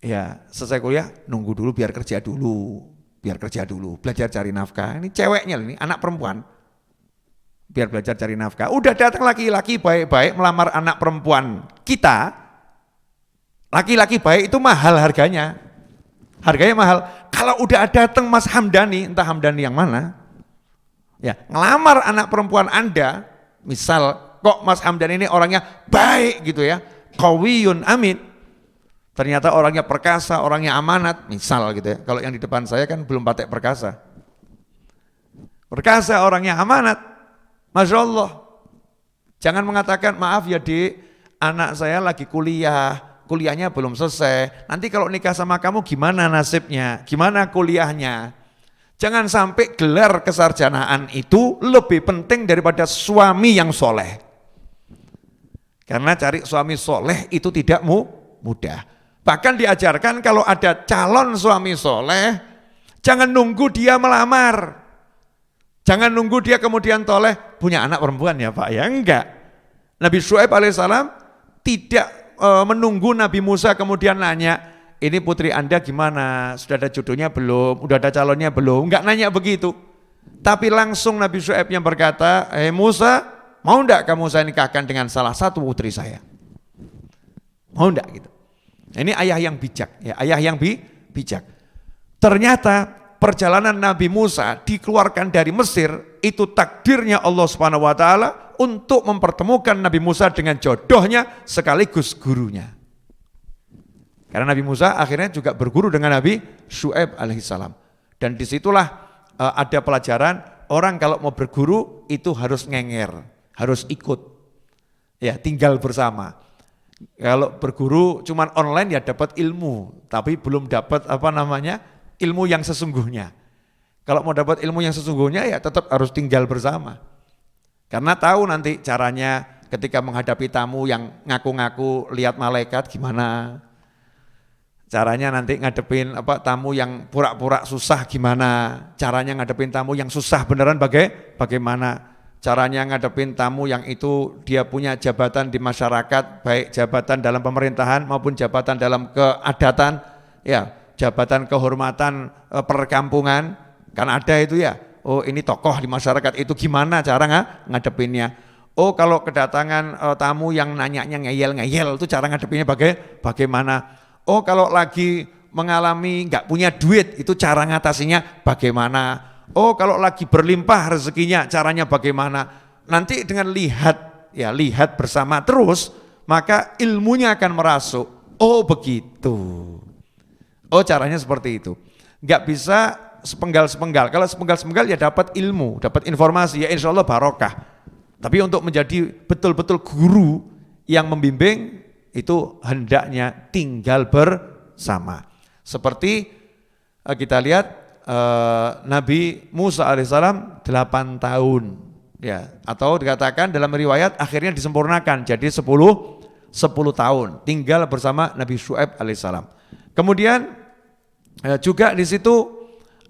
Ya, selesai kuliah, nunggu dulu biar kerja dulu, belajar cari nafkah. Ini ceweknya, ini anak perempuan, biar belajar cari nafkah. Udah datang laki-laki baik-baik melamar anak perempuan kita, laki-laki baik itu mahal harganya mahal. Kalau udah datang Mas Hamdani, entah Hamdani yang mana, ya ngelamar anak perempuan Anda, misal kok Mas Hamdani ini orangnya baik gitu ya, qawiyun amin, ternyata orangnya perkasa, orangnya amanat, misal gitu ya. Kalau yang di depan saya kan belum patek perkasa, orangnya amanat, Masya Allah. Jangan mengatakan maaf ya Dik, anak saya lagi kuliahnya belum selesai, nanti kalau nikah sama kamu gimana nasibnya, gimana kuliahnya. Jangan sampai gelar kesarjanaan itu lebih penting daripada suami yang soleh. Karena cari suami soleh itu tidak mudah. Bahkan diajarkan kalau ada calon suami soleh, jangan nunggu dia melamar. Jangan nunggu dia kemudian toleh, punya anak perempuan ya Pak, ya enggak. Nabi Syuaib alaihissalam tidak menunggu Nabi Musa kemudian nanya, ini putri Anda gimana, sudah ada jodohnya belum, udah ada calonnya belum, enggak nanya begitu. Tapi langsung Nabi Syuaib yang berkata, Musa, mau enggak kamu saya nikahkan dengan salah satu putri saya? Mau enggak gitu. Ini ayah yang bijak, ya, ayah yang bijak. Ternyata perjalanan Nabi Musa dikeluarkan dari Mesir itu takdirnya Allah Subhanahu wa taala untuk mempertemukan Nabi Musa dengan jodohnya sekaligus gurunya. Karena Nabi Musa akhirnya juga berguru dengan Nabi Syuaib alaihissalam. Dan disitulah ada pelajaran orang kalau mau berguru itu harus ngenger, harus ikut, ya tinggal bersama. Kalau berguru cuman online ya dapat ilmu, tapi belum dapat ilmu yang sesungguhnya. Kalau mau dapat ilmu yang sesungguhnya ya tetap harus tinggal bersama. Karena tahu nanti caranya ketika menghadapi tamu yang ngaku-ngaku lihat malaikat gimana. Caranya nanti ngadepin tamu yang pura-pura susah gimana. Caranya ngadepin tamu yang susah beneran bagaimana. Caranya ngadepin tamu yang itu dia punya jabatan di masyarakat, baik jabatan dalam pemerintahan maupun jabatan dalam keadatan, ya jabatan kehormatan perkampungan, kan ada itu ya. Oh ini tokoh di masyarakat itu gimana cara ngadepinnya. Oh kalau kedatangan tamu yang nanyanya ngeyel-ngeyel itu cara ngadepinnya bagaimana. Oh kalau lagi mengalami nggak punya duit itu cara ngatasinya bagaimana. Oh kalau lagi berlimpah rezekinya caranya bagaimana. Nanti dengan lihat bersama terus maka ilmunya akan merasuk. Oh begitu. Oh caranya seperti itu. Nggak bisa sepenggal-sepenggal. Kalau sepenggal-sepenggal ya dapat ilmu, dapat informasi ya insya Allah barokah. Tapi untuk menjadi betul-betul guru yang membimbing itu hendaknya tinggal bersama. Seperti kita lihat Nabi Musa alaihissalam 8 tahun ya, atau dikatakan dalam riwayat akhirnya disempurnakan jadi 10 tahun tinggal bersama Nabi Syuaib alaihissalam. Kemudian juga di situ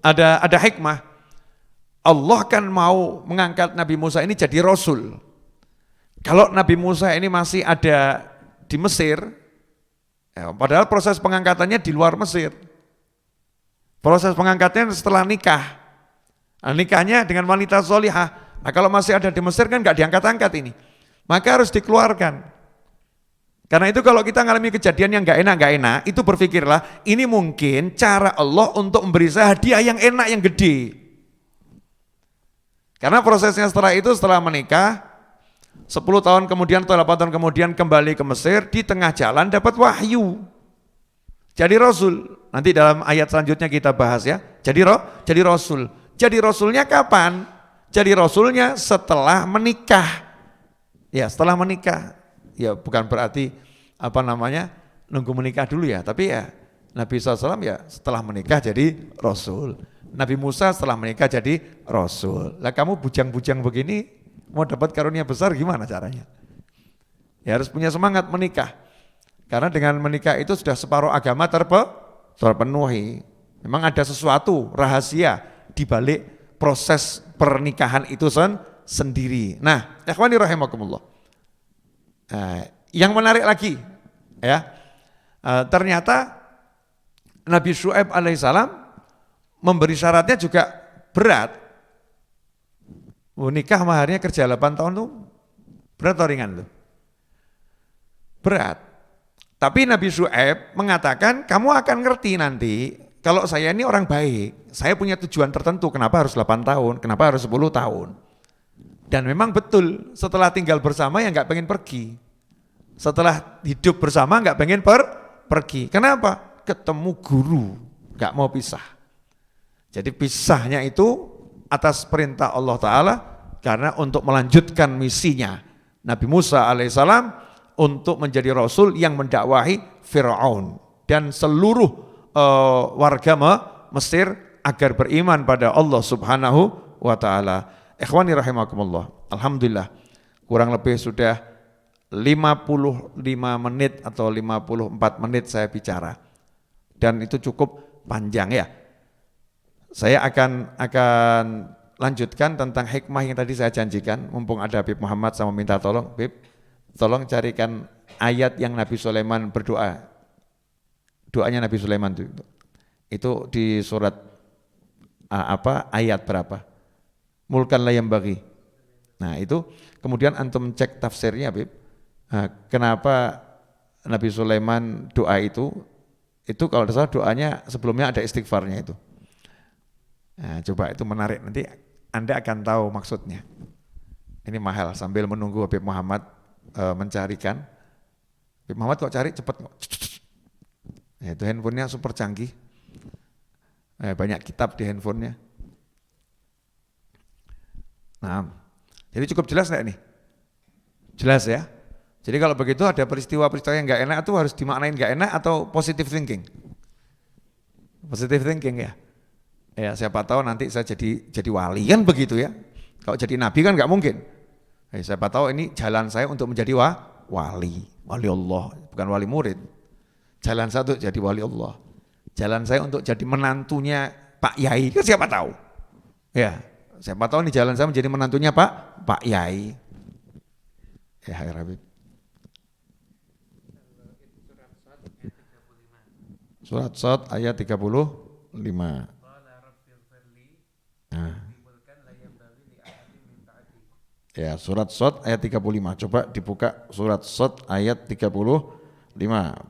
ada hikmah. Allah kan mau mengangkat Nabi Musa ini jadi rasul. Kalau Nabi Musa ini masih ada di Mesir, ya, padahal proses pengangkatannya di luar Mesir. Proses pengangkatnya setelah nikah. Nah, nikahnya dengan wanita solihah. Nah, kalau masih ada di Mesir kan nggak diangkat-angkat ini. Maka harus dikeluarkan. Karena itu kalau kita mengalami kejadian yang nggak enak, itu berpikirlah ini mungkin cara Allah untuk memberi saya hadiah yang enak, yang gede. Karena prosesnya setelah menikah, 10 tahun kemudian atau 8 tahun kemudian kembali ke Mesir, di tengah jalan dapat wahyu. Jadi Rasul, nanti dalam ayat selanjutnya kita bahas ya, jadi Rasul. Jadi Rasulnya kapan? jadi rasulnya setelah menikah. Ya, setelah menikah. Ya, bukan berarti nunggu menikah dulu ya, tapi ya Nabi SAW ya setelah menikah jadi rasul. Nabi Musa setelah menikah jadi rasul. Lah kamu bujang-bujang begini mau dapat karunia besar gimana caranya? Ya harus punya semangat menikah. Karena dengan menikah itu sudah separuh agama terpenuhi. Memang ada sesuatu rahasia di balik proses pernikahan itu sendiri. Nah, ikhwani rahimakumullah. Yang menarik lagi ya. Ternyata Nabi Syuaib alaihissalam memberi syaratnya juga berat. Nikah maharnya kerja 8 tahun tuh berat atau ringan tuh? Berat. Tapi Nabi Syuaib mengatakan kamu akan ngerti nanti kalau saya ini orang baik, saya punya tujuan tertentu, kenapa harus 8 tahun, kenapa harus 10 tahun. Dan memang betul setelah tinggal bersama ya nggak pengen pergi. Setelah hidup bersama nggak pengen pergi. Kenapa? Ketemu guru, nggak mau pisah. Jadi pisahnya itu atas perintah Allah Ta'ala karena untuk melanjutkan misinya Nabi Musa alaihissalam untuk menjadi rasul yang mendakwahi Fir'aun dan seluruh warga Mesir agar beriman pada Allah Subhanahu wa Ta'ala. Ikhwani rahimakumullah. Alhamdulillah kurang lebih sudah 55 menit atau 54 menit saya bicara. Dan itu cukup panjang ya. Saya akan lanjutkan tentang hikmah yang tadi saya janjikan. Mumpung ada Habib Muhammad sama minta tolong, Habib, tolong carikan ayat yang Nabi Sulaiman berdoa. Doanya Nabi Sulaiman itu di surat ayat berapa? Mulkan la yambaghi. Nah itu kemudian antum cek tafsirnya, Habib. Kenapa Nabi Sulaiman doa itu kalau tidak salah doanya sebelumnya ada istighfarnya itu. Nah, coba itu menarik, nanti Anda akan tahu maksudnya. Ini mahal sambil menunggu Habib Muhammad mencarikan. Habib Muhammad kok cari cepet kok. Nah, itu handphonenya super canggih. Banyak kitab di handphonenya. Nah, jadi cukup jelas nggak nih? Jelas ya? Jadi kalau begitu ada peristiwa-peristiwa yang nggak enak itu harus dimaknain nggak enak atau positive thinking? Positive thinking ya. Ya siapa tahu nanti saya jadi wali kan begitu ya. Kalau jadi nabi kan nggak mungkin. Siapa tahu ini jalan saya untuk menjadi wali Allah, bukan wali murid. Jalan saya untuk jadi wali Allah. Jalan saya untuk jadi menantunya Pak Yai, kan siapa tahu. Ya, siapa tahu ini jalan saya menjadi menantunya Pak Yai. Ya, Habib. Surat Shad ayat 35. Nah. Ya, surat Shad ayat 35. Coba dibuka surat Shad ayat 35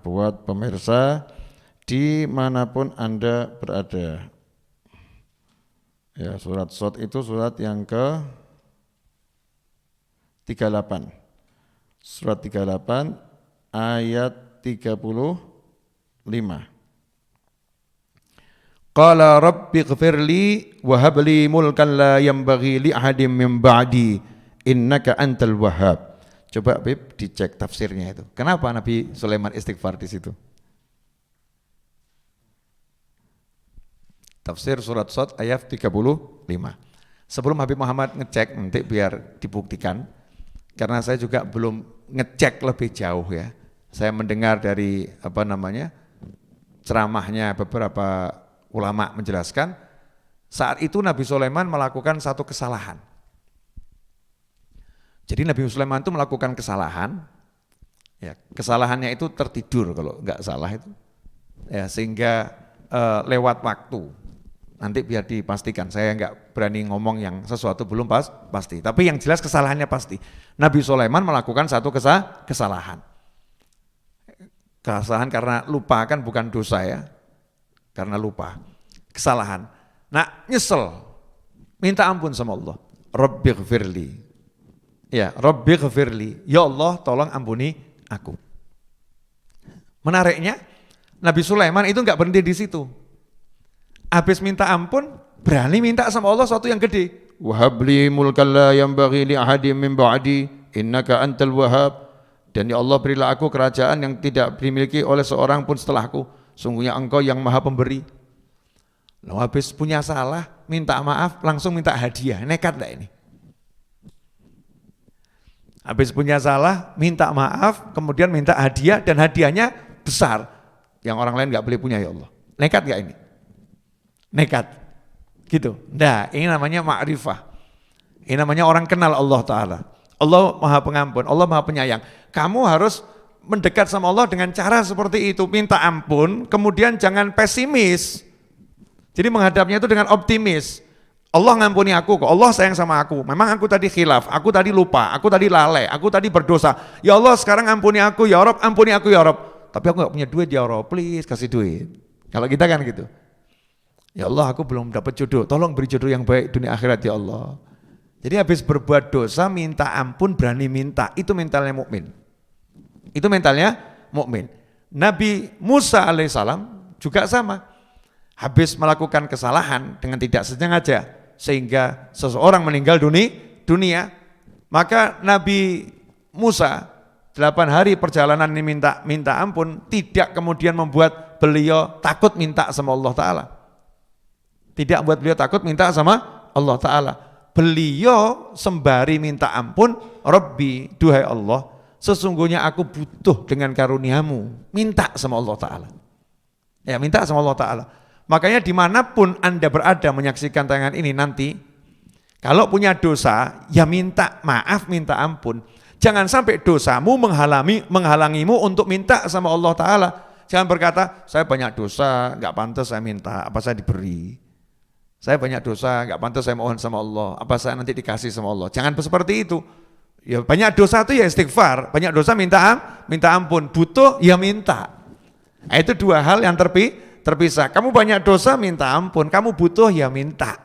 buat pemirsa dimanapun Anda berada. Ya, surat Shad itu surat yang ke 38. Surat 38 ayat 35. Qala rabbi ighfirli wa habli mulkan la yanbaghi li ahadin min ba'di innaka antal wahhab. Coba Bib dicek tafsirnya itu. Kenapa Nabi Sulaiman istighfar di situ? Tafsir surat Shad ayat 35. Sebelum Habib Muhammad ngecek nanti biar dibuktikan, karena saya juga belum ngecek lebih jauh ya. Saya mendengar dari ceramahnya beberapa ulama menjelaskan saat itu Nabi Sulaiman melakukan satu kesalahan. Jadi Nabi Sulaiman itu melakukan kesalahan, ya kesalahannya itu tertidur kalau nggak salah itu, ya sehingga lewat waktu. Nanti biar dipastikan, saya nggak berani ngomong yang sesuatu belum pasti. Tapi yang jelas kesalahannya pasti. Nabi Sulaiman melakukan satu kesalahan. Kesalahan karena lupa kan bukan dosa ya. Karena lupa, kesalahan. Nah nyesel, minta ampun sama Allah. Rabbighfirli. Ya, Rabbighfirli. Ya Allah tolong ampuni aku. Menariknya, Nabi Sulaiman itu enggak berhenti di situ. Habis minta ampun, berani minta sama Allah sesuatu yang gede. wa hab li mulkan la yanbaghi li ahadin min ba'di innaka antal wahhab. Dan ya Allah, berilah aku kerajaan yang tidak dimiliki oleh seorang pun setelahku, sungguhnya Engkau yang Maha Pemberi. Lalu habis punya salah, minta maaf, langsung minta hadiah, nekat enggak ini? Habis punya salah, minta maaf, kemudian minta hadiah, dan hadiahnya besar, yang orang lain enggak boleh punya. Ya Allah, nekat enggak ini? Nekat, gitu. Nah, ini namanya ma'rifah. Ini namanya orang kenal Allah Ta'ala. Allah Maha Pengampun, Allah Maha Penyayang. Kamu harus mendekat sama Allah dengan cara seperti itu, minta ampun, kemudian jangan pesimis. Jadi menghadapnya itu dengan optimis. Allah ngampuni aku kok, Allah sayang sama aku. Memang aku tadi khilaf, aku tadi lupa, aku tadi lalai, aku tadi berdosa. Ya Allah, sekarang ampuni aku, ya Rob, ampuni aku ya Rob. Tapi aku gak punya duit, ya Rob, please kasih duit. Kalau kita kan gitu. Ya Allah, aku belum dapat jodoh, tolong beri jodoh yang baik dunia akhirat ya Allah. Jadi habis berbuat dosa minta ampun, berani minta, itu mentalnya mukmin. Itu mentalnya mukmin. Nabi Musa alaihissalam juga sama. Habis melakukan kesalahan dengan tidak sengaja sehingga seseorang meninggal dunia, maka Nabi Musa 8 hari perjalanan ini minta ampun, tidak kemudian membuat beliau takut minta sama Allah Ta'ala. Tidak membuat beliau takut minta sama Allah Ta'ala. Beliau sembari minta ampun, Rabbi, duhai Allah, sesungguhnya aku butuh dengan karuniamu, minta sama Allah Ta'ala. Ya, minta sama Allah Ta'ala. Makanya dimanapun Anda berada menyaksikan tayangan ini nanti, kalau punya dosa, ya minta maaf, minta ampun. Jangan sampai dosamu menghalangimu untuk minta sama Allah Ta'ala. Jangan berkata, saya banyak dosa, gak pantas saya minta, apa saya diberi. Saya banyak dosa, gak pantas saya mohon sama Allah, apa saya nanti dikasih sama Allah. Jangan seperti itu. Ya banyak dosa itu ya istighfar, banyak dosa minta ampun, butuh ya minta. Nah, itu dua hal yang terpisah. Kamu banyak dosa minta ampun, kamu butuh ya minta.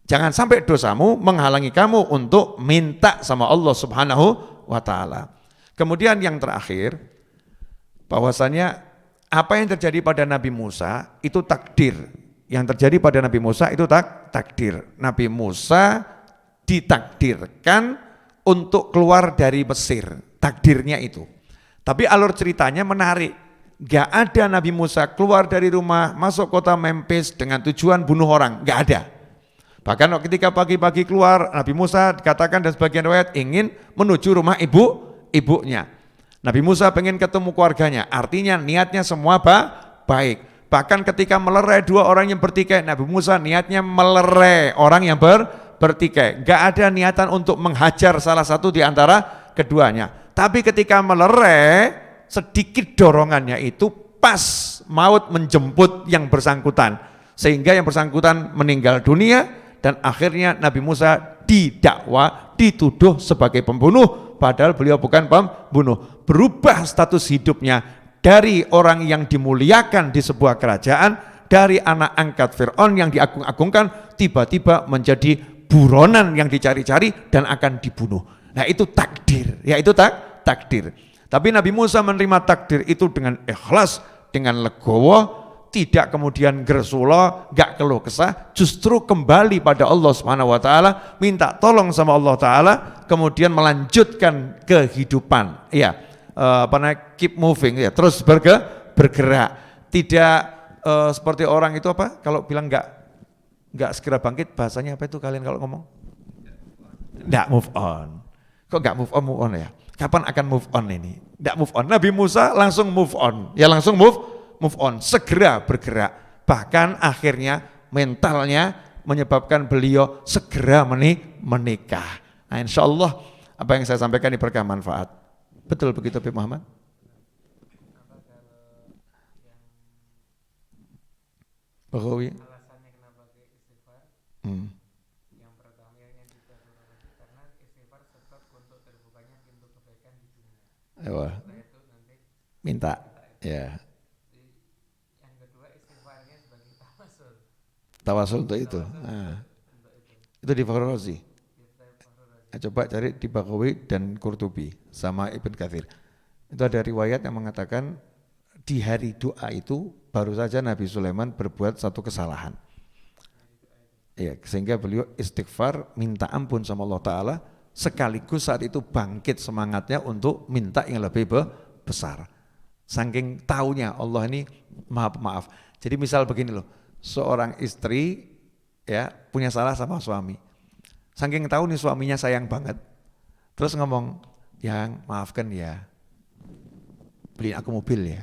Jangan sampai dosamu menghalangi kamu untuk minta sama Allah Subhanahu wa Ta'ala. Kemudian yang terakhir, bahwasanya apa yang terjadi pada Nabi Musa itu takdir. Yang terjadi pada Nabi Musa itu takdir. Nabi Musa ditakdirkan untuk keluar dari Mesir, takdirnya itu. Tapi alur ceritanya menarik. Gak ada Nabi Musa keluar dari rumah masuk kota Memphis dengan tujuan bunuh orang, gak ada. Bahkan ketika pagi-pagi keluar, Nabi Musa dikatakan dan sebagian riwayat ingin menuju rumah ibunya. Nabi Musa pengen ketemu keluarganya, artinya niatnya semua baik. Bahkan ketika melerai dua orang yang bertikai, Nabi Musa niatnya melerai orang yang bertikai. Gak ada niatan untuk menghajar salah satu di antara keduanya. Tapi ketika melerai, sedikit dorongannya itu pas maut menjemput yang bersangkutan. Sehingga yang bersangkutan meninggal dunia dan akhirnya Nabi Musa didakwa, dituduh sebagai pembunuh. Padahal beliau bukan pembunuh. Berubah status hidupnya. Dari orang yang dimuliakan di sebuah kerajaan, dari anak angkat Fir'aun yang diagung-agungkan, tiba-tiba menjadi buronan yang dicari-cari dan akan dibunuh. Nah itu takdir, ya itu takdir. Tapi Nabi Musa menerima takdir itu dengan ikhlas, dengan legowo, tidak kemudian gersulo, gak keluh kesah, justru kembali pada Allah Subhanahu wa Ta'ala, minta tolong sama Allah Ta'ala, kemudian melanjutkan kehidupan. Ya. Keep moving ya, terus bergerak, tidak seperti orang itu apa kalau bilang nggak segera bangkit, bahasanya apa itu kalian kalau ngomong nggak move on. Kok nggak move on ya, kapan akan move on ini? Nggak move on. Nabi Musa langsung move on, ya langsung move on, segera bergerak, bahkan akhirnya mentalnya menyebabkan beliau segera menikah. Nah, insya Allah apa yang saya sampaikan ini berkah manfaat. Betul begitu Pak Muhammad? Baghawi. Alasannya kenapa ke istighfar? Yang pertama yang karena istighfar sebab untuk terbukanya pintu kebaikan di dunia. Ewa. Setelah itu nanti Minta. Ya. Yang kedua istighfarnya sebagai tawasul. Tawasul untuk itu. Nah. Itu di Fakhrul Razi. Coba cari di Baghawi dan Qurtubi sama Ibn Katsir. Itu ada riwayat yang mengatakan di hari doa itu baru saja Nabi Sulaiman berbuat satu kesalahan. Ya, sehingga beliau istighfar, minta ampun sama Allah Ta'ala, sekaligus saat itu bangkit semangatnya untuk minta yang lebih besar. Saking taunya Allah ini maha pemaaf. Jadi misal begini loh, seorang istri ya punya salah sama suami. Saking tahu nih suaminya sayang banget, terus ngomong, yang maafkan ya, beliin aku mobil ya.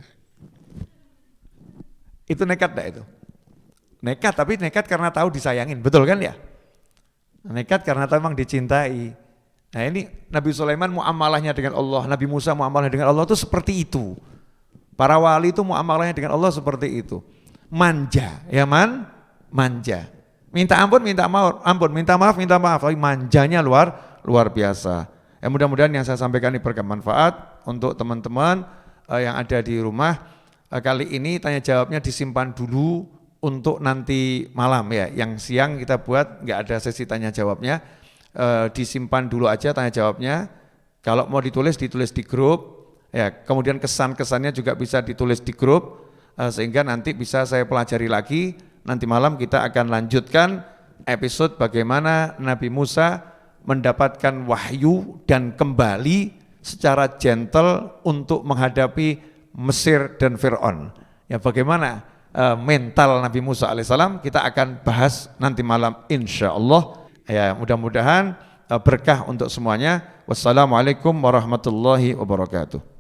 Itu nekat gak itu? Nekat, tapi nekat karena tahu disayangin, betul kan ya? Nekat karena tahu memang dicintai. Nah ini Nabi Sulaiman muamalahnya dengan Allah, Nabi Musa muamalahnya dengan Allah itu seperti itu. Para wali itu muamalahnya dengan Allah seperti itu. Manja, ya manja. Minta ampun, minta maaf, minta maaf, tapi manjanya luar biasa. Mudah-mudahan yang saya sampaikan ini bermanfaat untuk teman-teman yang ada di rumah. Kali ini tanya jawabnya disimpan dulu untuk nanti malam ya, yang siang kita buat nggak ada sesi tanya jawabnya, disimpan dulu aja tanya jawabnya. Kalau mau ditulis di grup ya, kemudian kesan-kesannya juga bisa ditulis di grup sehingga nanti bisa saya pelajari lagi. Nanti malam kita akan lanjutkan episode bagaimana Nabi Musa mendapatkan wahyu dan kembali secara gentle untuk menghadapi Mesir dan Fir'aun. Ya bagaimana mental Nabi Musa alaihissalam kita akan bahas nanti malam insya Allah. Ya mudah-mudahan berkah untuk semuanya. Wassalamualaikum warahmatullahi wabarakatuh.